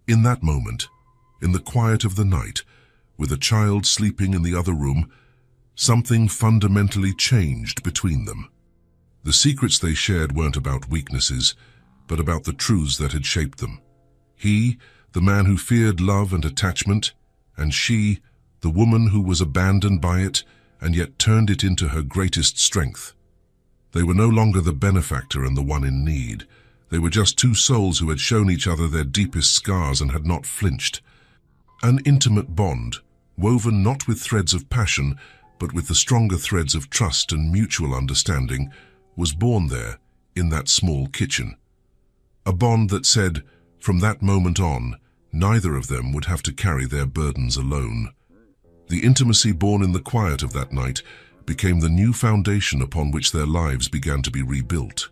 In that moment, in the quiet of the night, with a child sleeping in the other room, something fundamentally changed between them. The secrets they shared weren't about weaknesses, but about the truths that had shaped them. He, the man who feared love and attachment, and she, the woman who was abandoned by it and yet turned it into her greatest strength. They were no longer the benefactor and the one in need. They were just two souls who had shown each other their deepest scars and had not flinched. An intimate bond, woven not with threads of passion, but with the stronger threads of trust and mutual understanding, was born there, in that small kitchen. A bond that said, from that moment on, neither of them would have to carry their burdens alone. The intimacy born in the quiet of that night became the new foundation upon which their lives began to be rebuilt.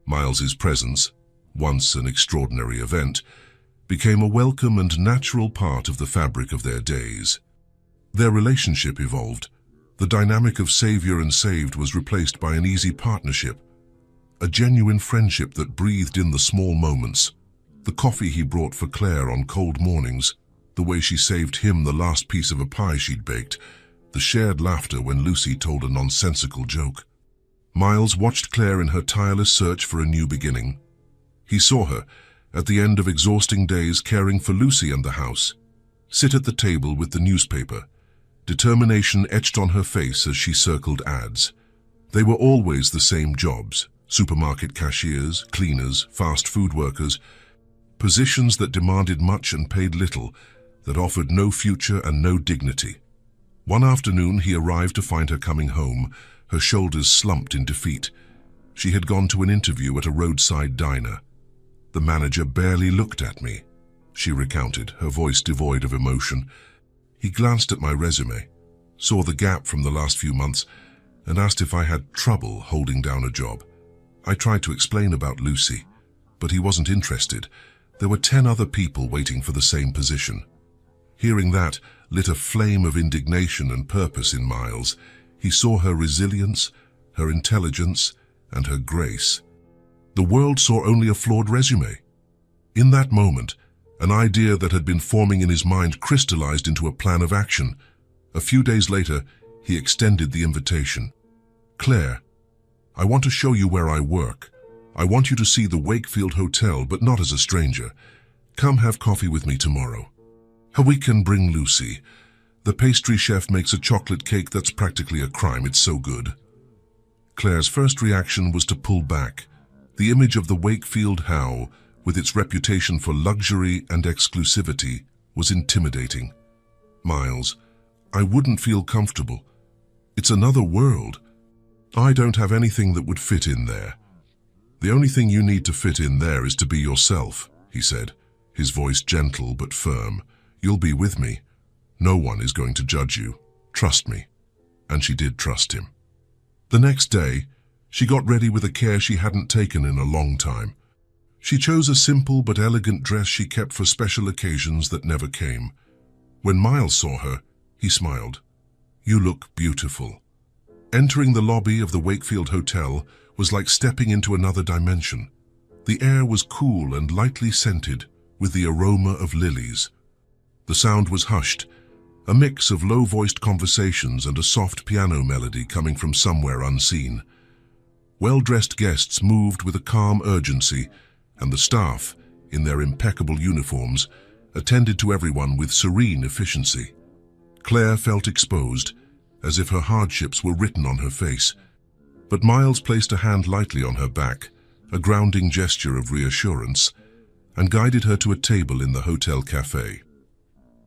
Miles's presence, once an extraordinary event, became a welcome and natural part of the fabric of their days. Their relationship evolved. The dynamic of savior and saved was replaced by an easy partnership, a genuine friendship that breathed in the small moments. The coffee he brought for Claire on cold mornings, the way she saved him the last piece of a pie she'd baked, the shared laughter when Lucy told a nonsensical joke. Miles watched Claire in her tireless search for a new beginning. He saw her, at the end of exhausting days caring for Lucy and the house, sit at the table with the newspaper, determination etched on her face as she circled ads. They were always the same jobs: supermarket cashiers, cleaners, fast food workers, positions that demanded much and paid little, that offered no future and no dignity. One afternoon he arrived to find her coming home, her shoulders slumped in defeat. She had gone to an interview at a roadside diner. "The manager barely looked at me," she recounted, her voice devoid of emotion. "He glanced at my resume, saw the gap from the last few months, and asked if I had trouble holding down a job. I tried to explain about Lucy, but he wasn't interested. There were 10 other people waiting for the same position." Hearing that lit a flame of indignation and purpose in Miles. He saw her resilience, her intelligence, and her grace. The world saw only a flawed resume. In that moment, an idea that had been forming in his mind crystallized into a plan of action. A few days later, he extended the invitation. "Claire, I want to show you where I work. I want you to see the Wakefield Hotel, but not as a stranger. Come have coffee with me tomorrow. We can bring Lucy. The pastry chef makes a chocolate cake that's practically a crime. It's so good." Claire's first reaction was to pull back. The image of the Wakefield How, with its reputation for luxury and exclusivity, was intimidating. "Miles, I wouldn't feel comfortable. It's another world. I don't have anything that would fit in there." "The only thing you need to fit in there is to be yourself," he said, his voice gentle but firm. "You'll be with me. No one is going to judge you. Trust me." And she did trust him. The next day, She got ready with a care she hadn't taken in a long time. She chose a simple but elegant dress she kept for special occasions that never came. When Miles saw her, he smiled. "You look beautiful." Entering the lobby of the Wakefield Hotel was like stepping into another dimension. The air was cool and lightly scented, with the aroma of lilies. The sound was hushed, a mix of low-voiced conversations and a soft piano melody coming from somewhere unseen. Well-dressed guests moved with a calm urgency, and the staff, in their impeccable uniforms, attended to everyone with serene efficiency. Claire felt exposed, as if her hardships were written on her face. But Miles placed a hand lightly on her back, a grounding gesture of reassurance, and guided her to a table in the hotel cafe.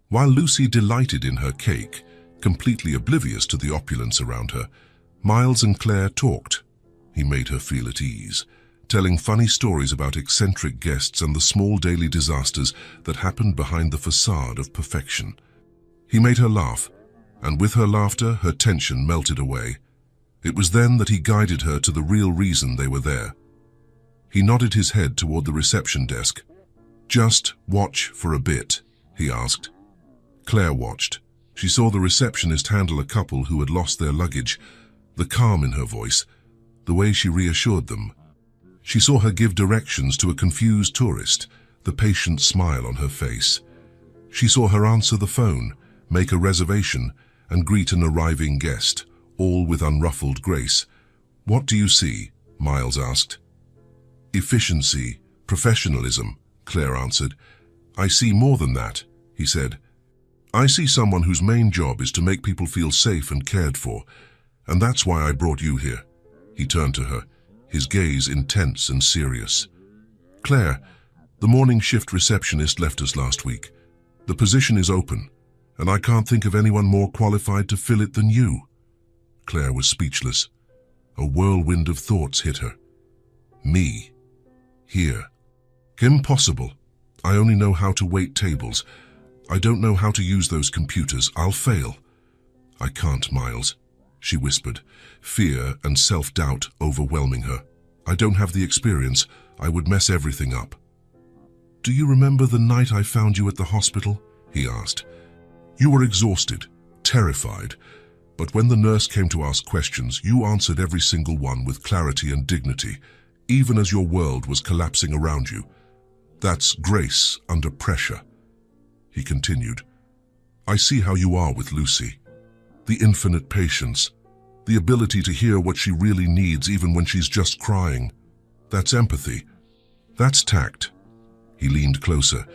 While Lucy delighted in her cake, completely oblivious to the opulence around her, Miles and Claire talked. He made her feel at ease, telling funny stories about eccentric guests and the small daily disasters that happened behind the facade of perfection. He made her laugh, and with her laughter, her tension melted away. It was then that he guided her to the real reason they were there. He nodded his head toward the reception desk. "Just watch for a bit," he asked. Claire watched. She saw the receptionist handle a couple who had lost their luggage, the calm in her voice, the way she reassured them. She saw her give directions to a confused tourist, the patient smile on her face. She saw her answer the phone, make a reservation, and greet an arriving guest, all with unruffled grace. "What do you see?" Miles asked. "Efficiency, professionalism," Claire answered. "I see more than that," he said. "I see someone whose main job is to make people feel safe and cared for, and that's why I brought you here." He turned to her, his gaze intense and serious. "Claire, the morning shift receptionist left us last week. The position is open, and I can't think of anyone more qualified to fill it than you." Claire was speechless. A whirlwind of thoughts hit her. Me. Here. Impossible. I only know how to wait tables. I don't know how to use those computers. I'll fail. "I can't, Miles," she whispered, fear and self-doubt overwhelming her. "I don't have the experience. I would mess everything up." "Do you remember the night I found you at the hospital?" he asked. "You were exhausted, terrified, but when the nurse came to ask questions, you answered every single one with clarity and dignity, even as your world was collapsing around you. That's grace under pressure." He continued, "I see how you are with Lucy. The infinite patience, the ability to hear what she really needs even when she's just crying. That's empathy. That's tact." He leaned closer,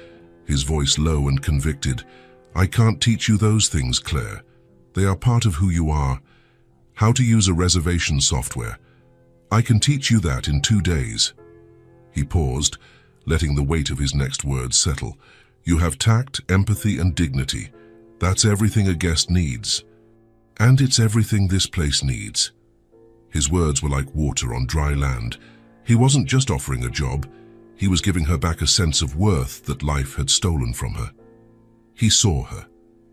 his voice low and convicted. "I can't teach you those things, Claire. They are part of who you are. How to use a reservation software. I can teach you that in 2 days." He paused, letting the weight of his next words settle. "You have tact, empathy, and dignity. That's everything a guest needs. And it's everything this place needs." His words were like water on dry land. He wasn't just offering a job. He was giving her back a sense of worth that life had stolen from her. He saw her.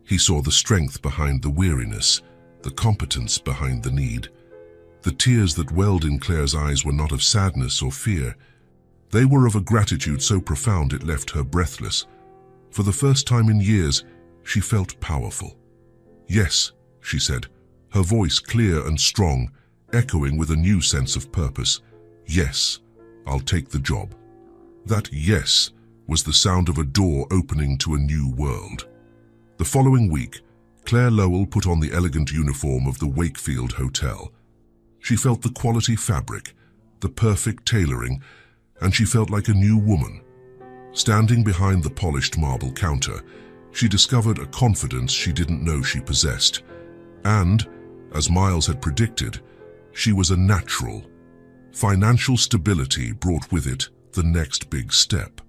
He saw the strength behind the weariness, the competence behind the need. The tears that welled in Claire's eyes were not of sadness or fear. They were of a gratitude so profound it left her breathless. For the first time in years, she felt powerful. "Yes," she said, her voice clear and strong, echoing with a new sense of purpose. "Yes, I'll take the job." That yes was the sound of a door opening to a new world. The following week, Claire Lowell put on the elegant uniform of the Wakefield Hotel. She felt the quality fabric, the perfect tailoring, and she felt like a new woman. Standing behind the polished marble counter, she discovered a confidence she didn't know she possessed. And, as Miles had predicted, she was a natural. Financial stability brought with it the next big step.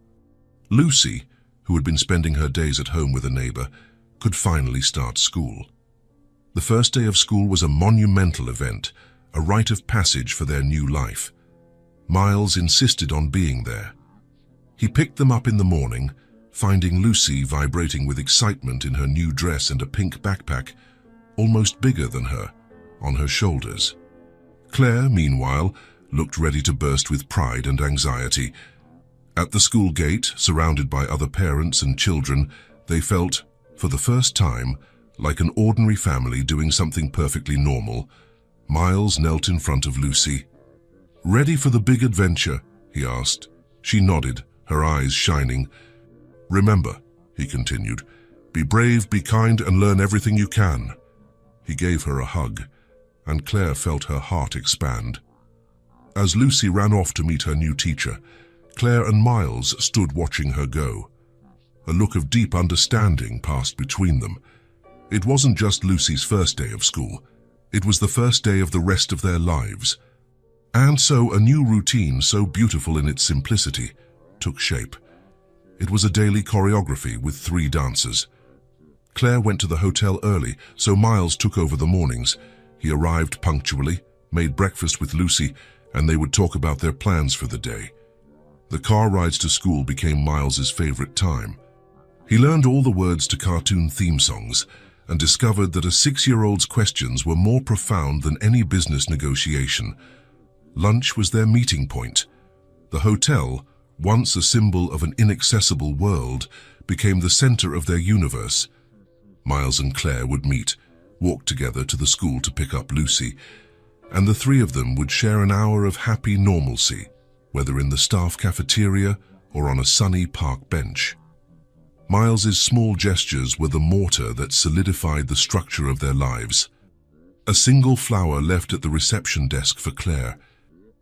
Lucy, who had been spending her days at home with a neighbor, could finally start school. The first day of school was a monumental event, a rite of passage for their new life. Miles insisted on being there. He picked them up in the morning, finding Lucy vibrating with excitement in her new dress and a pink backpack, almost bigger than her, on her shoulders. Claire, meanwhile, looked ready to burst with pride and anxiety. At the school gate, surrounded by other parents and children, they felt, for the first time, like an ordinary family doing something perfectly normal. Miles knelt in front of Lucy. "Ready for the big adventure?" he asked. She nodded, her eyes shining. "Remember," he continued, "be brave, be kind, and learn everything you can." He gave her a hug, and Claire felt her heart expand. As Lucy ran off to meet her new teacher, Claire and Miles stood watching her go. A look of deep understanding passed between them. It wasn't just Lucy's first day of school. It was the first day of the rest of their lives. And so a new routine, so beautiful in its simplicity, took shape. It was a daily choreography with 3 dancers. Claire went to the hotel early, so Miles took over the mornings. He arrived punctually, made breakfast with Lucy, and they would talk about their plans for the day. The car rides to school became Miles's favorite time. He learned all the words to cartoon theme songs and discovered that a 6-year-old's questions were more profound than any business negotiation. Lunch was their meeting point. The hotel, once a symbol of an inaccessible world, became the center of their universe. Miles and Claire would meet, walk together to the school to pick up Lucy, and the 3 of them would share an hour of happy normalcy, whether in the staff cafeteria or on a sunny park bench. Miles's small gestures were the mortar that solidified the structure of their lives. A single flower left at the reception desk for Claire,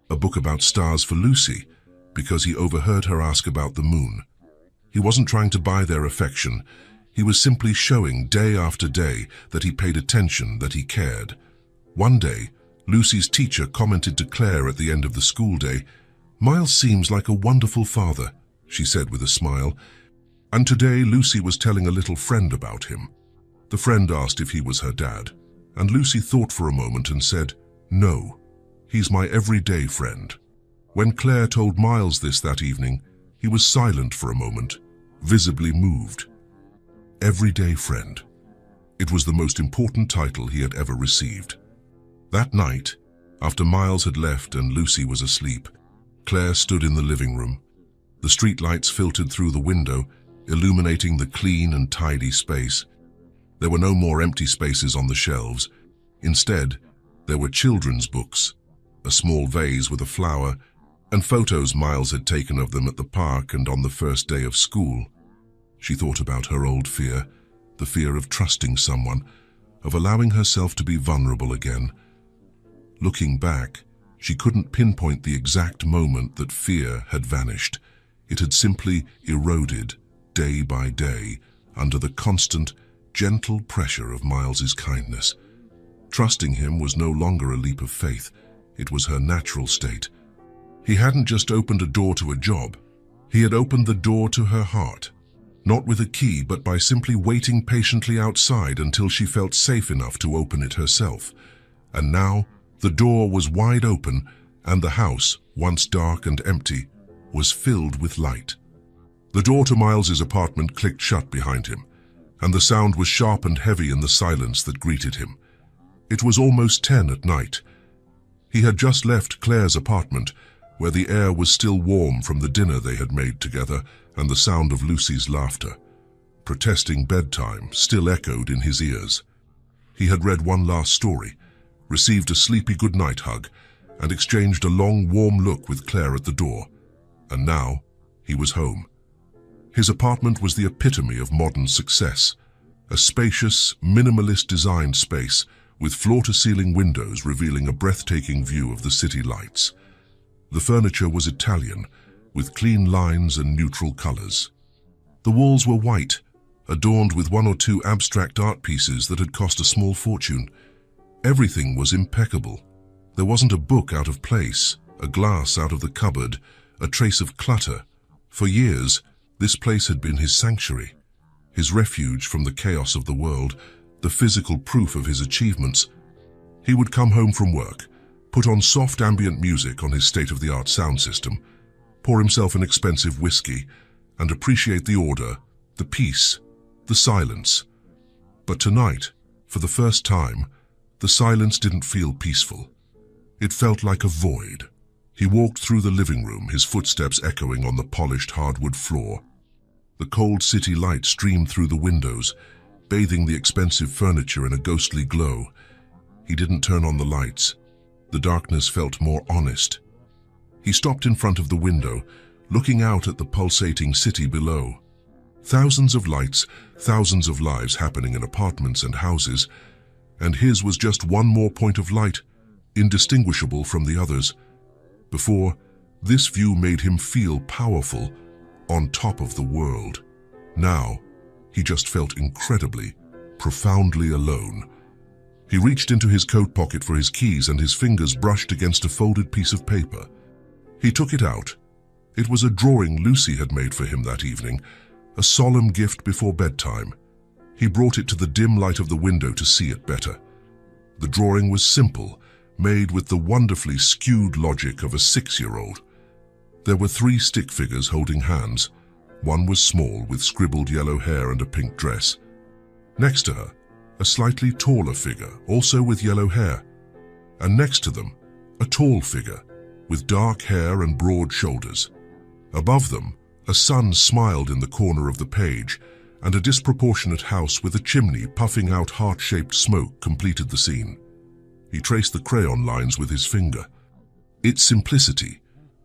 a book about stars for Lucy, because he overheard her ask about the moon. He wasn't trying to buy their affection. He was simply showing day after day that he paid attention, that he cared. One day, Lucy's teacher commented to Claire at the end of the school day, "Miles seems like a wonderful father," she said with a smile. And today Lucy was telling a little friend about him. The friend asked if he was her dad, and Lucy thought for a moment and said, "No, he's my everyday friend." When Claire told Miles this that evening, he was silent for a moment, visibly moved. Everyday friend. It was the most important title he had ever received. That night, after Miles had left and Lucy was asleep, Claire stood in the living room. The streetlights filtered through the window, illuminating the clean and tidy space. There were no more empty spaces on the shelves. Instead, there were children's books, a small vase with a flower, and photos Miles had taken of them at the park and on the first day of school. She thought about her old fear, the fear of trusting someone, of allowing herself to be vulnerable again. Looking back, she couldn't pinpoint the exact moment that fear had vanished. It had simply eroded, day by day, under the constant, gentle pressure of Miles's kindness. Trusting him was no longer a leap of faith. It was her natural state. He hadn't just opened a door to a job. He had opened the door to her heart. Not with a key, but by simply waiting patiently outside until she felt safe enough to open it herself. And now, the door was wide open, and the house, once dark and empty, was filled with light. The door to Miles's apartment clicked shut behind him, and the sound was sharp and heavy in the silence that greeted him. It was almost 10 at night. He had just left Claire's apartment, where the air was still warm from the dinner they had made together and the sound of Lucy's laughter. Protesting bedtime still echoed in his ears. He had read one last story, received a sleepy goodnight hug, and exchanged a long, warm look with Claire at the door. And now, he was home. His apartment was the epitome of modern success, a spacious, minimalist designed space with floor-to-ceiling windows revealing a breathtaking view of the city lights. The furniture was Italian, with clean lines and neutral colors. The walls were white, adorned with 1 or 2 abstract art pieces that had cost a small fortune. Everything was impeccable. There wasn't a book out of place, a glass out of the cupboard, a trace of clutter. For years, this place had been his sanctuary, his refuge from the chaos of the world, the physical proof of his achievements. He would come home from work, put on soft ambient music on his state-of-the-art sound system, pour himself an expensive whiskey, and appreciate the order, the peace, the silence. But tonight, for the first time, the silence didn't feel peaceful. It felt like a void. He walked through the living room, his footsteps echoing on the polished hardwood floor. The cold city light streamed through the windows, bathing the expensive furniture in a ghostly glow. He didn't turn on the lights. The darkness felt more honest. He stopped in front of the window, looking out at the pulsating city below. Thousands of lights, thousands of lives happening in apartments and houses, and his was just one more point of light, indistinguishable from the others. Before, this view made him feel powerful, on top of the world. Now, he just felt incredibly, profoundly alone. He reached into his coat pocket for his keys and his fingers brushed against a folded piece of paper. He took it out. It was a drawing Lucy had made for him that evening, a solemn gift before bedtime. He brought it to the dim light of the window to see it better. The drawing was simple, made with the wonderfully skewed logic of a 6-year-old. There were 3 stick figures holding hands. One was small, with scribbled yellow hair and a pink dress. Next to her, a slightly taller figure, also with yellow hair. And next to them, a tall figure, with dark hair and broad shoulders. Above them, a sun smiled in the corner of the page, and a disproportionate house with a chimney puffing out heart-shaped smoke completed the scene. He traced the crayon lines with his finger. Its simplicity,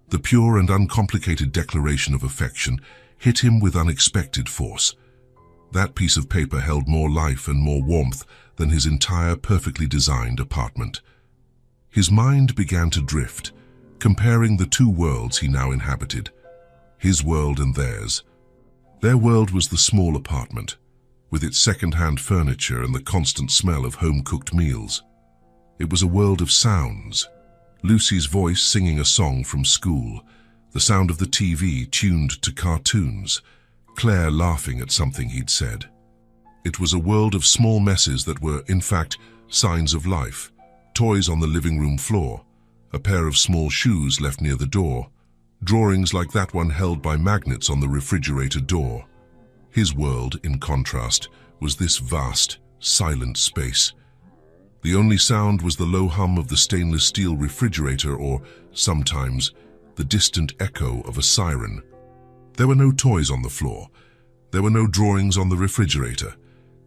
the pure and uncomplicated declaration of affection, hit him with unexpected force. That piece of paper held more life and more warmth than his entire perfectly designed apartment. His mind began to drift, comparing the 2 worlds he now inhabited, his world and theirs. Their world was the small apartment, with its second-hand furniture and the constant smell of home-cooked meals. It was a world of sounds. Lucy's voice singing a song from school, the sound of the TV tuned to cartoons, Claire laughing at something he'd said. It was a world of small messes that were, in fact, signs of life. Toys on the living room floor, a pair of small shoes left near the door, drawings like that one held by magnets on the refrigerator door. His world, in contrast, was this vast, silent space. The only sound was the low hum of the stainless steel refrigerator or, sometimes, the distant echo of a siren. There were no toys on the floor. There were no drawings on the refrigerator.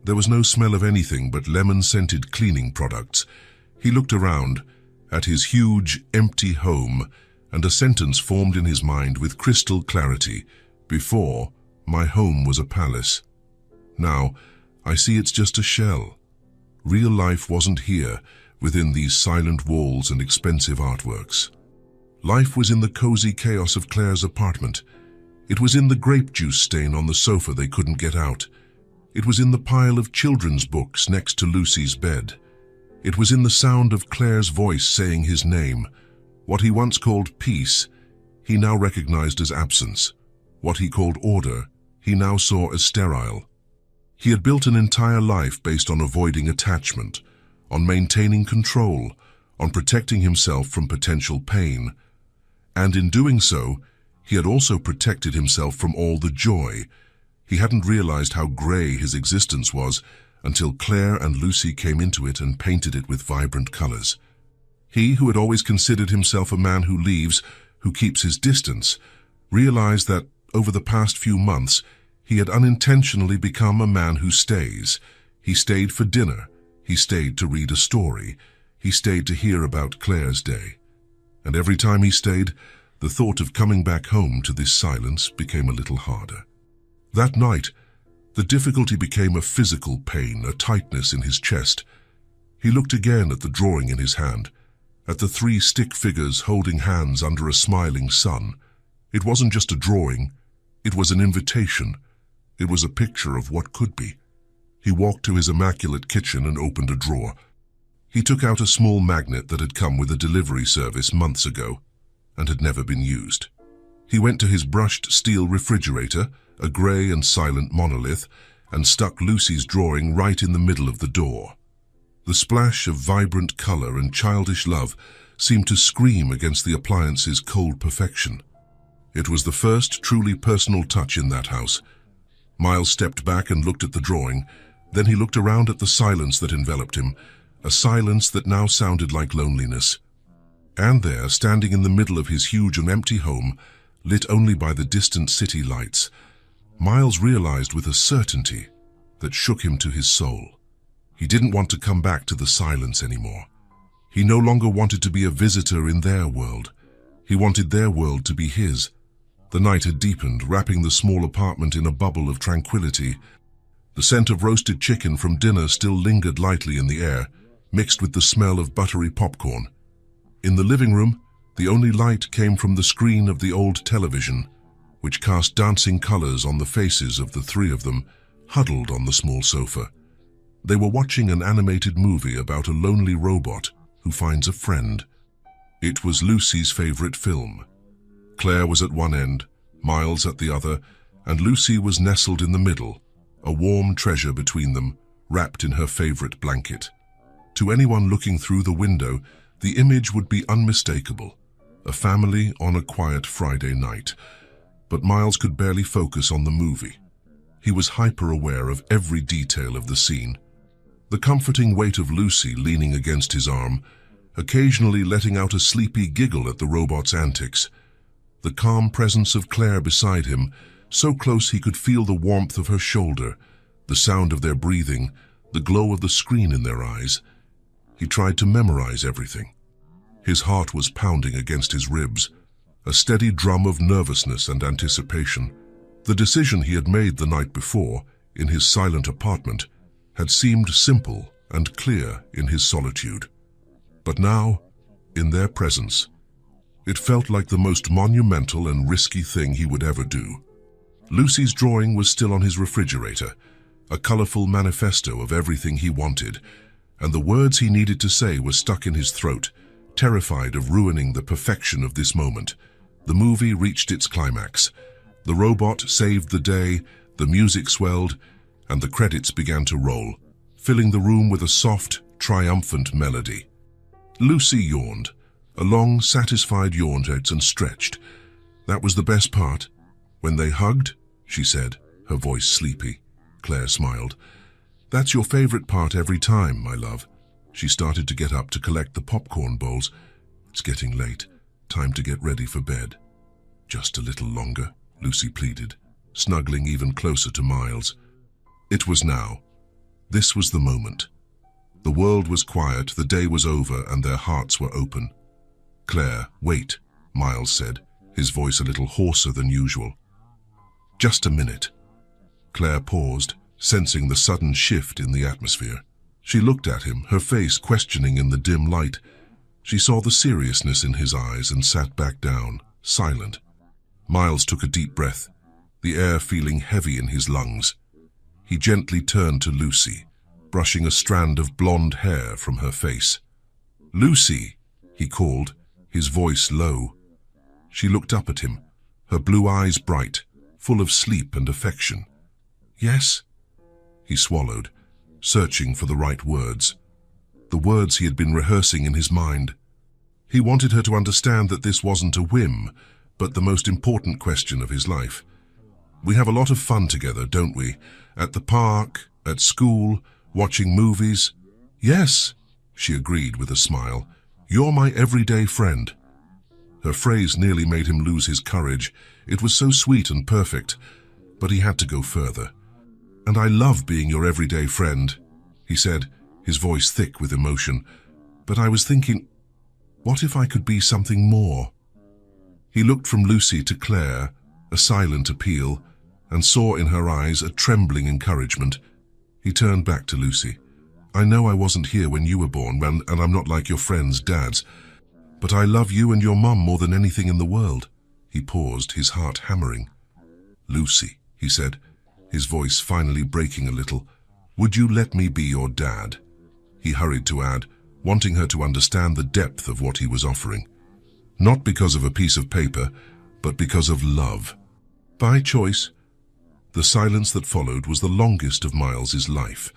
There was no smell of anything but lemon-scented cleaning products. He looked around at his huge, empty home, and a sentence formed in his mind with crystal clarity. Before, my home was a palace. Now, I see it's just a shell. Real life wasn't here, within these silent walls and expensive artworks. Life was in the cozy chaos of Claire's apartment. It was in the grape juice stain on the sofa they couldn't get out. It was in the pile of children's books next to Lucy's bed. It was in the sound of Claire's voice saying his name. What he once called peace, he now recognized as absence. What he called order, he now saw as sterile. He had built an entire life based on avoiding attachment, on maintaining control, on protecting himself from potential pain. And in doing so, he had also protected himself from all the joy. He hadn't realized how gray his existence was until Claire and Lucy came into it and painted it with vibrant colors. He, who had always considered himself a man who leaves, who keeps his distance, realized that over the past few months, he had unintentionally become a man who stays. He stayed for dinner. He stayed to read a story. He stayed to hear about Claire's day. And every time he stayed, the thought of coming back home to this silence became a little harder. That night, the difficulty became a physical pain, a tightness in his chest. He looked again at the drawing in his hand, at the 3 stick figures holding hands under a smiling sun. It wasn't just a drawing, it was an invitation. It was a picture of what could be. He walked to his immaculate kitchen and opened a drawer. He took out a small magnet that had come with a delivery service months ago and had never been used. He went to his brushed steel refrigerator, a gray and silent monolith, and stuck Lucy's drawing right in the middle of the door. The splash of vibrant color and childish love seemed to scream against the appliance's cold perfection. It was the first truly personal touch in that house. Miles stepped back and looked at the drawing. Then he looked around at the silence that enveloped him, a silence that now sounded like loneliness. And there, standing in the middle of his huge and empty home, lit only by the distant city lights, Miles realized with a certainty that shook him to his soul. He didn't want to come back to the silence anymore. He no longer wanted to be a visitor in their world. He wanted their world to be his. The night had deepened, wrapping the small apartment in a bubble of tranquility. The scent of roasted chicken from dinner still lingered lightly in the air, mixed with the smell of buttery popcorn. In the living room, the only light came from the screen of the old television, which cast dancing colors on the faces of the three of them, huddled on the small sofa. They were watching an animated movie about a lonely robot who finds a friend. It was Lucy's favorite film. Claire was at one end, Miles at the other, and Lucy was nestled in the middle, a warm treasure between them, wrapped in her favorite blanket. To anyone looking through the window, the image would be unmistakable, a family on a quiet Friday night. But Miles could barely focus on the movie. He was hyper-aware of every detail of the scene. The comforting weight of Lucy leaning against his arm, occasionally letting out a sleepy giggle at the robot's antics. The calm presence of Claire beside him, so close he could feel the warmth of her shoulder, the sound of their breathing, the glow of the screen in their eyes. He tried to memorize everything. His heart was pounding against his ribs, a steady drum of nervousness and anticipation. The decision he had made the night before, in his silent apartment, had seemed simple and clear in his solitude. But now, in their presence, it felt like the most monumental and risky thing he would ever do. Lucy's drawing was still on his refrigerator, a colorful manifesto of everything he wanted, and the words he needed to say were stuck in his throat, terrified of ruining the perfection of this moment. The movie reached its climax. The robot saved the day, the music swelled, and the credits began to roll, filling the room with a soft, triumphant melody. Lucy yawned, a long, satisfied yawn, and stretched. That was the best part. When they hugged, she said, her voice sleepy. Claire smiled. That's your favorite part every time, my love. She started to get up to collect the popcorn bowls. It's getting late. Time to get ready for bed. Just a little longer, Lucy pleaded, snuggling even closer to Miles. It was now. This was the moment. The world was quiet, the day was over, and their hearts were open. Claire, wait, Miles said, his voice a little hoarser than usual. Just a minute. Claire paused, sensing the sudden shift in the atmosphere. She looked at him, her face questioning in the dim light. She saw the seriousness in his eyes and sat back down, silent. Miles took a deep breath, the air feeling heavy in his lungs. He gently turned to Lucy, brushing a strand of blonde hair from her face. "Lucy," he called, his voice low. She looked up at him, her blue eyes bright, full of sleep and affection. "Yes?" He swallowed, searching for the right words. The words he had been rehearsing in his mind. He wanted her to understand that this wasn't a whim, but the most important question of his life. "We have a lot of fun together, don't we? At the park, at school, watching movies." "Yes," she agreed with a smile. "You're my everyday friend." Her phrase nearly made him lose his courage. It was so sweet and perfect, but he had to go further. "And I love being your everyday friend," he said, his voice thick with emotion. "But I was thinking, what if I could be something more?" He looked from Lucy to Claire, a silent appeal, and saw in her eyes a trembling encouragement. He turned back to Lucy. "I know I wasn't here when you were born, and I'm not like your friends' dads, but I love you and your mum more than anything in the world." He paused, his heart hammering. "Lucy," he said, his voice finally breaking a little, "would you let me be your dad?" He hurried to add, wanting her to understand the depth of what he was offering. Not because of a piece of paper, but because of love. By choice. The silence that followed was the longest of Miles's life.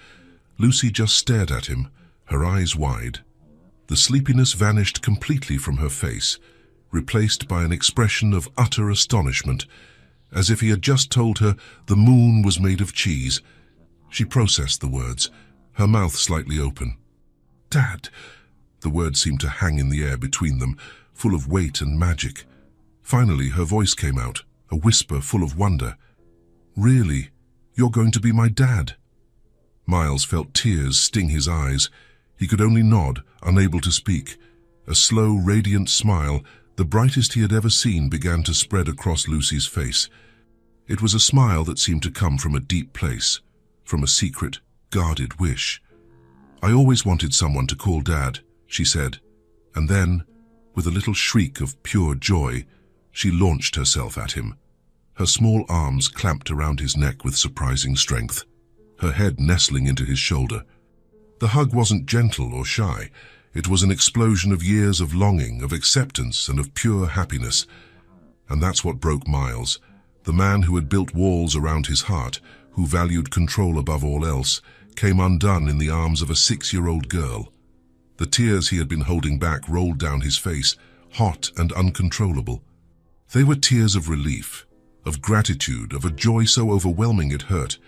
Lucy just stared at him, her eyes wide. The sleepiness vanished completely from her face, replaced by an expression of utter astonishment, as if he had just told her the moon was made of cheese. She processed the words, her mouth slightly open. "Dad, The words seemed to hang in the air between them, full of weight and magic. Finally, her voice came out, a whisper full of wonder. "Really? You're going to be my dad?" Miles felt tears sting his eyes. He could only nod, unable to speak. A slow, radiant smile, the brightest he had ever seen, began to spread across Lucy's face. It was a smile that seemed to come from a deep place, from a secret, guarded wish. "I always wanted someone to call Dad," she said, and then, with a little shriek of pure joy, she launched herself at him. Her small arms clamped around his neck with surprising strength, her head nestling into his shoulder. The hug wasn't gentle or shy. It was an explosion of years of longing, of acceptance, and of pure happiness. And that's what broke Miles. The man who had built walls around his heart, who valued control above all else, came undone in the arms of a 6-year-old girl. The tears he had been holding back rolled down his face, hot and uncontrollable. They were tears of relief, of gratitude, of a joy so overwhelming it hurt.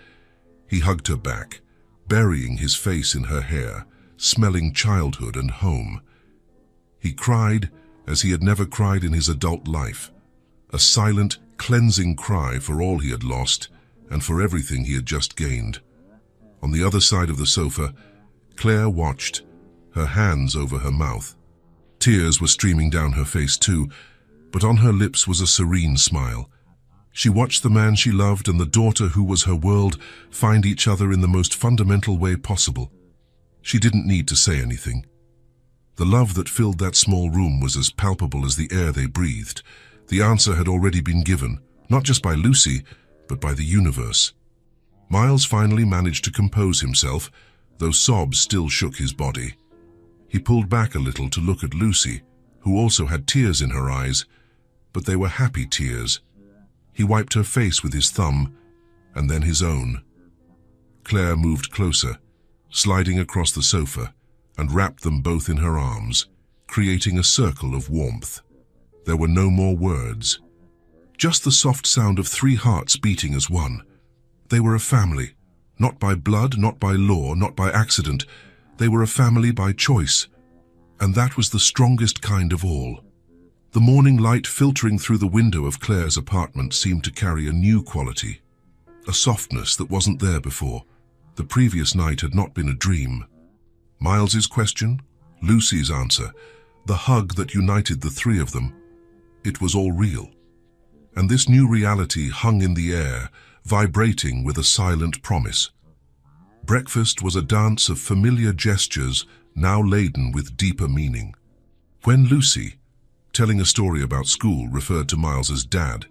He hugged her back, burying his face in her hair, smelling childhood and home. He cried as he had never cried in his adult life, a silent, cleansing cry for all he had lost and for everything he had just gained. On the other side of the sofa, Claire watched, her hands over her mouth. Tears were streaming down her face too, but on her lips was a serene smile. She watched the man she loved and the daughter who was her world find each other in the most fundamental way possible. She didn't need to say anything. The love that filled that small room was as palpable as the air they breathed. The answer had already been given, not just by Lucy, but by the universe. Miles finally managed to compose himself, though sobs still shook his body. He pulled back a little to look at Lucy, who also had tears in her eyes, but they were happy tears. He wiped her face with his thumb, and then his own. Claire moved closer, sliding across the sofa, and wrapped them both in her arms, creating a circle of warmth. There were no more words, just the soft sound of 3 hearts beating as one. They were a family, not by blood, not by law, not by accident. They were a family by choice, and that was the strongest kind of all. The morning light filtering through the window of Claire's apartment seemed to carry a new quality, a softness that wasn't there before. The previous night had not been a dream. Miles's question, Lucy's answer, the hug that united the 3 of them. It was all real. And this new reality hung in the air, vibrating with a silent promise. Breakfast was a dance of familiar gestures, now laden with deeper meaning. When Lucy, telling a story about school, referred to Miles as Dad,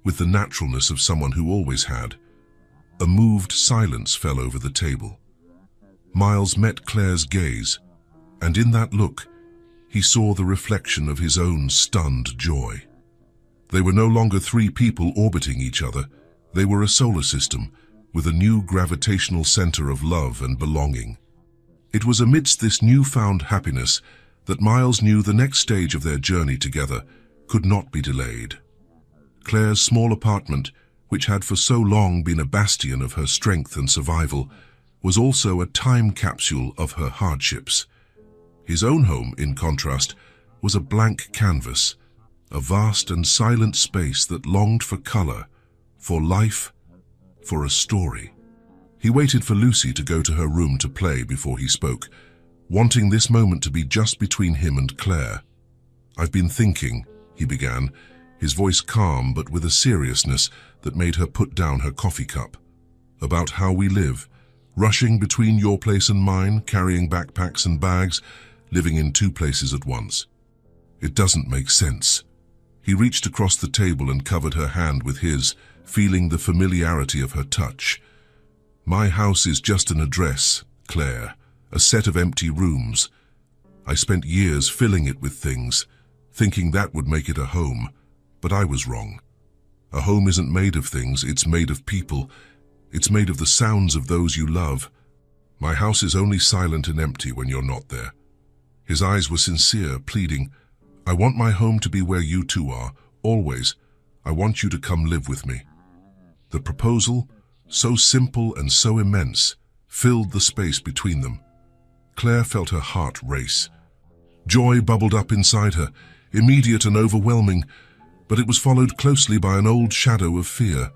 with the naturalness of someone who always had, a moved silence fell over the table. Miles met Claire's gaze, and in that look, he saw the reflection of his own stunned joy. They were no longer 3 people orbiting each other. They were a solar system, with a new gravitational center of love and belonging. It was amidst this newfound happiness that Miles knew the next stage of their journey together could not be delayed. Claire's small apartment, which had for so long been a bastion of her strength and survival, was also a time capsule of her hardships. His own home, in contrast, was a blank canvas, a vast and silent space that longed for color, for life, for a story. He waited for Lucy to go to her room to play before he spoke, wanting this moment to be just between him and Claire. "I've been thinking," he began, his voice calm but with a seriousness that made her put down her coffee cup, "about how we live, rushing between your place and mine, carrying backpacks and bags, living in 2 places at once. It doesn't make sense." He reached across the table and covered her hand with his, feeling the familiarity of her touch. "My house is just an address, Claire, a set of empty rooms. I spent years filling it with things, thinking that would make it a home, but I was wrong. A home isn't made of things, it's made of people. It's made of the sounds of those you love. My house is only silent and empty when you're not there." His eyes were sincere, pleading, "I want my home to be where you 2 are, always. I want you to come live with me." The proposal, so simple and so immense, filled the space between them. Claire felt her heart race. Joy bubbled up inside her, immediate and overwhelming, but it was followed closely by an old shadow of fear.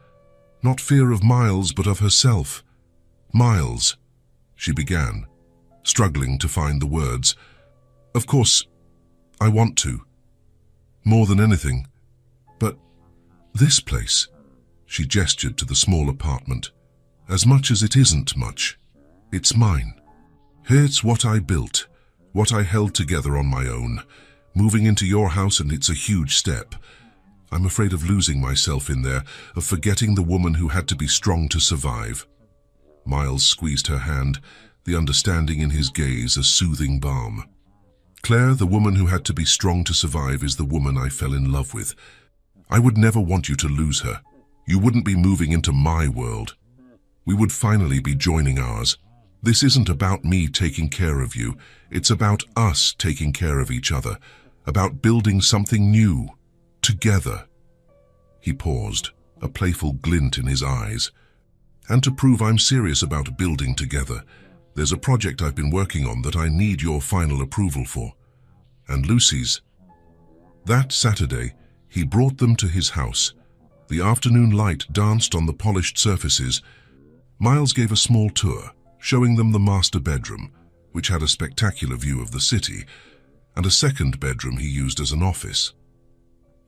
Not fear of Miles, but of herself. "Miles," she began, struggling to find the words. "Of course, I want to. More than anything. But this place," she gestured to the small apartment, "as much as it isn't much, it's mine. It's what I built, what I held together on my own. Moving into your house, and it's a huge step. I'm afraid of losing myself in there, of forgetting the woman who had to be strong to survive." Miles squeezed her hand, the understanding in his gaze a soothing balm. "Claire, the woman who had to be strong to survive is the woman I fell in love with. I would never want you to lose her. You wouldn't be moving into my world. We would finally be joining ours. This isn't about me taking care of you. It's about us taking care of each other, about building something new, together." He paused, a playful glint in his eyes. "And to prove I'm serious about building together, there's a project I've been working on that I need your final approval for. And Lucy's." That Saturday, he brought them to his house. The afternoon light danced on the polished surfaces. Miles gave a small tour, showing them the master bedroom, which had a spectacular view of the city, and a second bedroom he used as an office.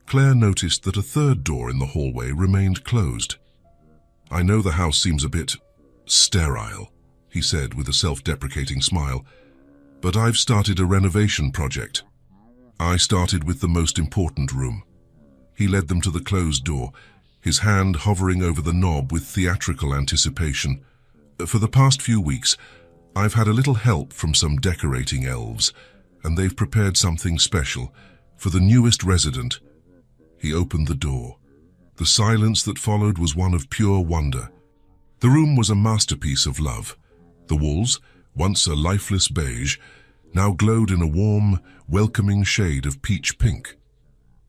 Claire noticed that a third door in the hallway remained closed. "I know the house seems a bit sterile," he said with a self-deprecating smile, "but I've started a renovation project. I started with the most important room." He led them to the closed door, his hand hovering over the knob with theatrical anticipation. "For the past few weeks, I've had a little help from some decorating elves, and they've prepared something special for the newest resident." He opened the door. The silence that followed was one of pure wonder. The room was a masterpiece of love. The walls, once a lifeless beige, now glowed in a warm, welcoming shade of peach pink.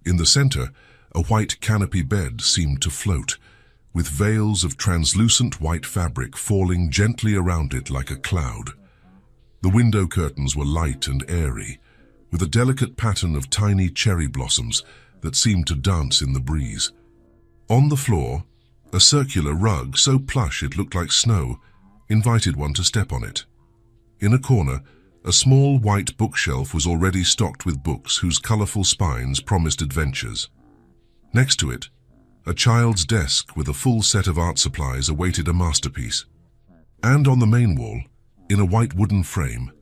In the center, a white canopy bed seemed to float, with veils of translucent white fabric falling gently around it like a cloud. The window curtains were light and airy, with a delicate pattern of tiny cherry blossoms that seemed to dance in the breeze. On the floor, a circular rug so plush it looked like snow invited one to step on it. In a corner, a small white bookshelf was already stocked with books whose colorful spines promised adventures. Next to it, a child's desk with a full set of art supplies awaited a masterpiece. And on the main wall, in a white wooden frame,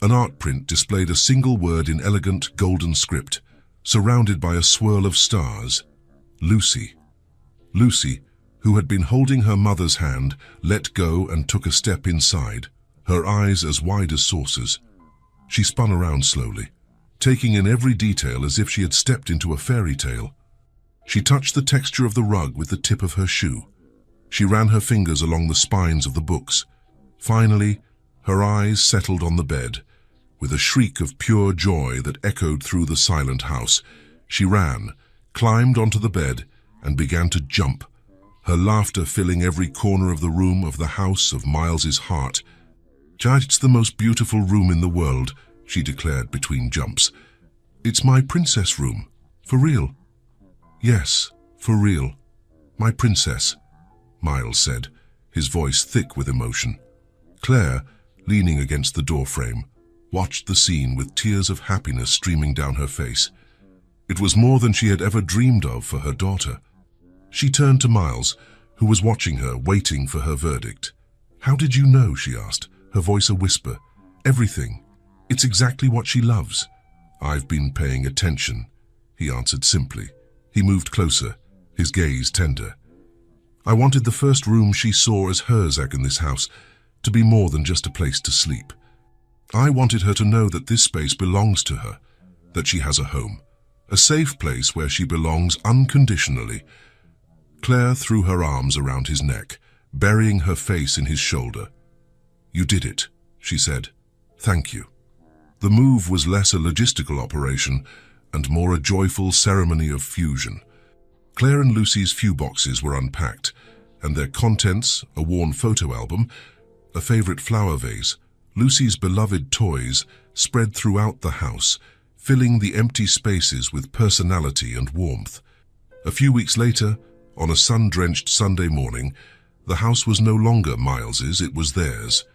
an art print displayed a single word in elegant golden script, surrounded by a swirl of stars: Lucy. Lucy, who had been holding her mother's hand, let go and took a step inside, her eyes as wide as saucers. She spun around slowly, taking in every detail as if she had stepped into a fairy tale. She touched the texture of the rug with the tip of her shoe. She ran her fingers along the spines of the books. Finally, her eyes settled on the bed. With a shriek of pure joy that echoed through the silent house, she ran, climbed onto the bed, and began to jump, her laughter filling every corner of the room, of the house, of Miles's heart. "It's the most beautiful room in the world," she declared between jumps. "It's my princess room, for real." "Yes, for real. My princess," Miles said, his voice thick with emotion. Claire, leaning against the doorframe, watched the scene with tears of happiness streaming down her face. It was more than she had ever dreamed of for her daughter. She turned to Miles, who was watching her, waiting for her verdict. "How did you know?" she asked, her voice a whisper. "Everything. It's exactly what she loves." "I've been paying attention," he answered simply. He moved closer, his gaze tender. "I wanted the first room she saw as hers in this house to be more than just a place to sleep. I wanted her to know that this space belongs to her, that she has a home, a safe place where she belongs unconditionally." Claire threw her arms around his neck, burying her face in his shoulder. "You did it," she said. "Thank you." The move was less a logistical operation and more a joyful ceremony of fusion. Claire and Lucy's few boxes were unpacked, and their contents, a worn photo album, a favorite flower vase, Lucy's beloved toys spread throughout the house, filling the empty spaces with personality and warmth. A few weeks later, on a sun-drenched Sunday morning, the house was no longer Miles's, it was theirs.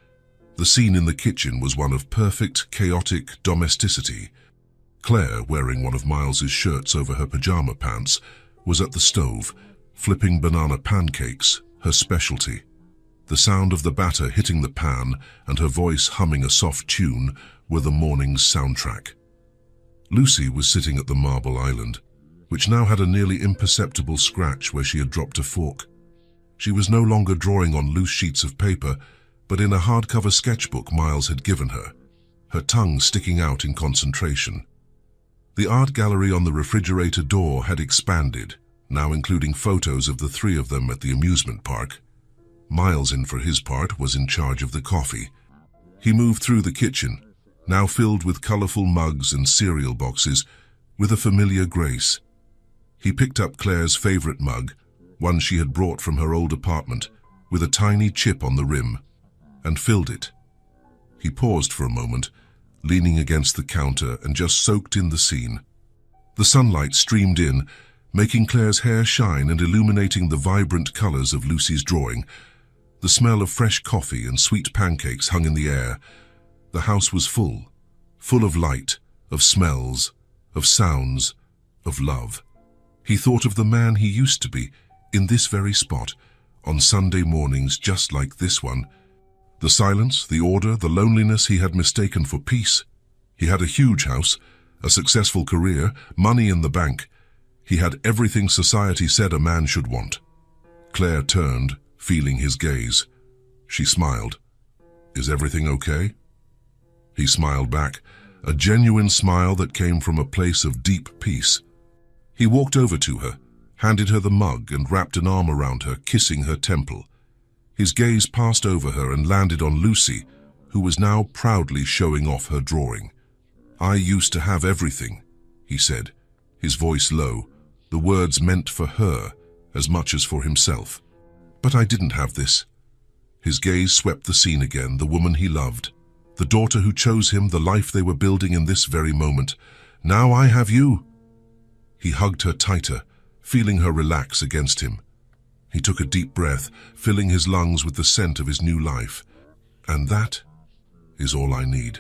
The scene in the kitchen was one of perfect, chaotic domesticity. Claire, wearing one of Miles's shirts over her pajama pants, was at the stove, flipping banana pancakes, her specialty. The sound of the batter hitting the pan and her voice humming a soft tune were the morning's soundtrack. Lucy was sitting at the marble island, which now had a nearly imperceptible scratch where she had dropped a fork. She was no longer drawing on loose sheets of paper, but in a hardcover sketchbook Miles had given her, her tongue sticking out in concentration. The art gallery on the refrigerator door had expanded, now including photos of the three of them at the amusement park. Miles, in for his part, was in charge of the coffee. He moved through the kitchen, now filled with colorful mugs and cereal boxes, with a familiar grace. He picked up Claire's favorite mug, one she had brought from her old apartment, with a tiny chip on the rim, and filled it. He paused for a moment, leaning against the counter, and just soaked in the scene. The sunlight streamed in, making Claire's hair shine and illuminating the vibrant colors of Lucy's drawing. The smell of fresh coffee and sweet pancakes hung in the air. The house was full of light, of smells, of sounds, of love. He thought of the man he used to be, in this very spot, on Sunday mornings just like this one. The silence, the order, the loneliness he had mistaken for peace. He had a huge house, a successful career, money in the bank. He had everything society said a man should want. Claire turned, feeling his gaze. She smiled. "Is everything okay?" He smiled back, a genuine smile that came from a place of deep peace. He walked over to her, handed her the mug and wrapped an arm around her, kissing her temple. His gaze passed over her and landed on Lucy, who was now proudly showing off her drawing. "I used to have everything," he said, his voice low, the words meant for her as much as for himself. "But I didn't have this." His gaze swept the scene again, the woman he loved, the daughter who chose him, the life they were building in this very moment. "Now I have you." He hugged her tighter, feeling her relax against him. He took a deep breath, filling his lungs with the scent of his new life. "And that is all I need."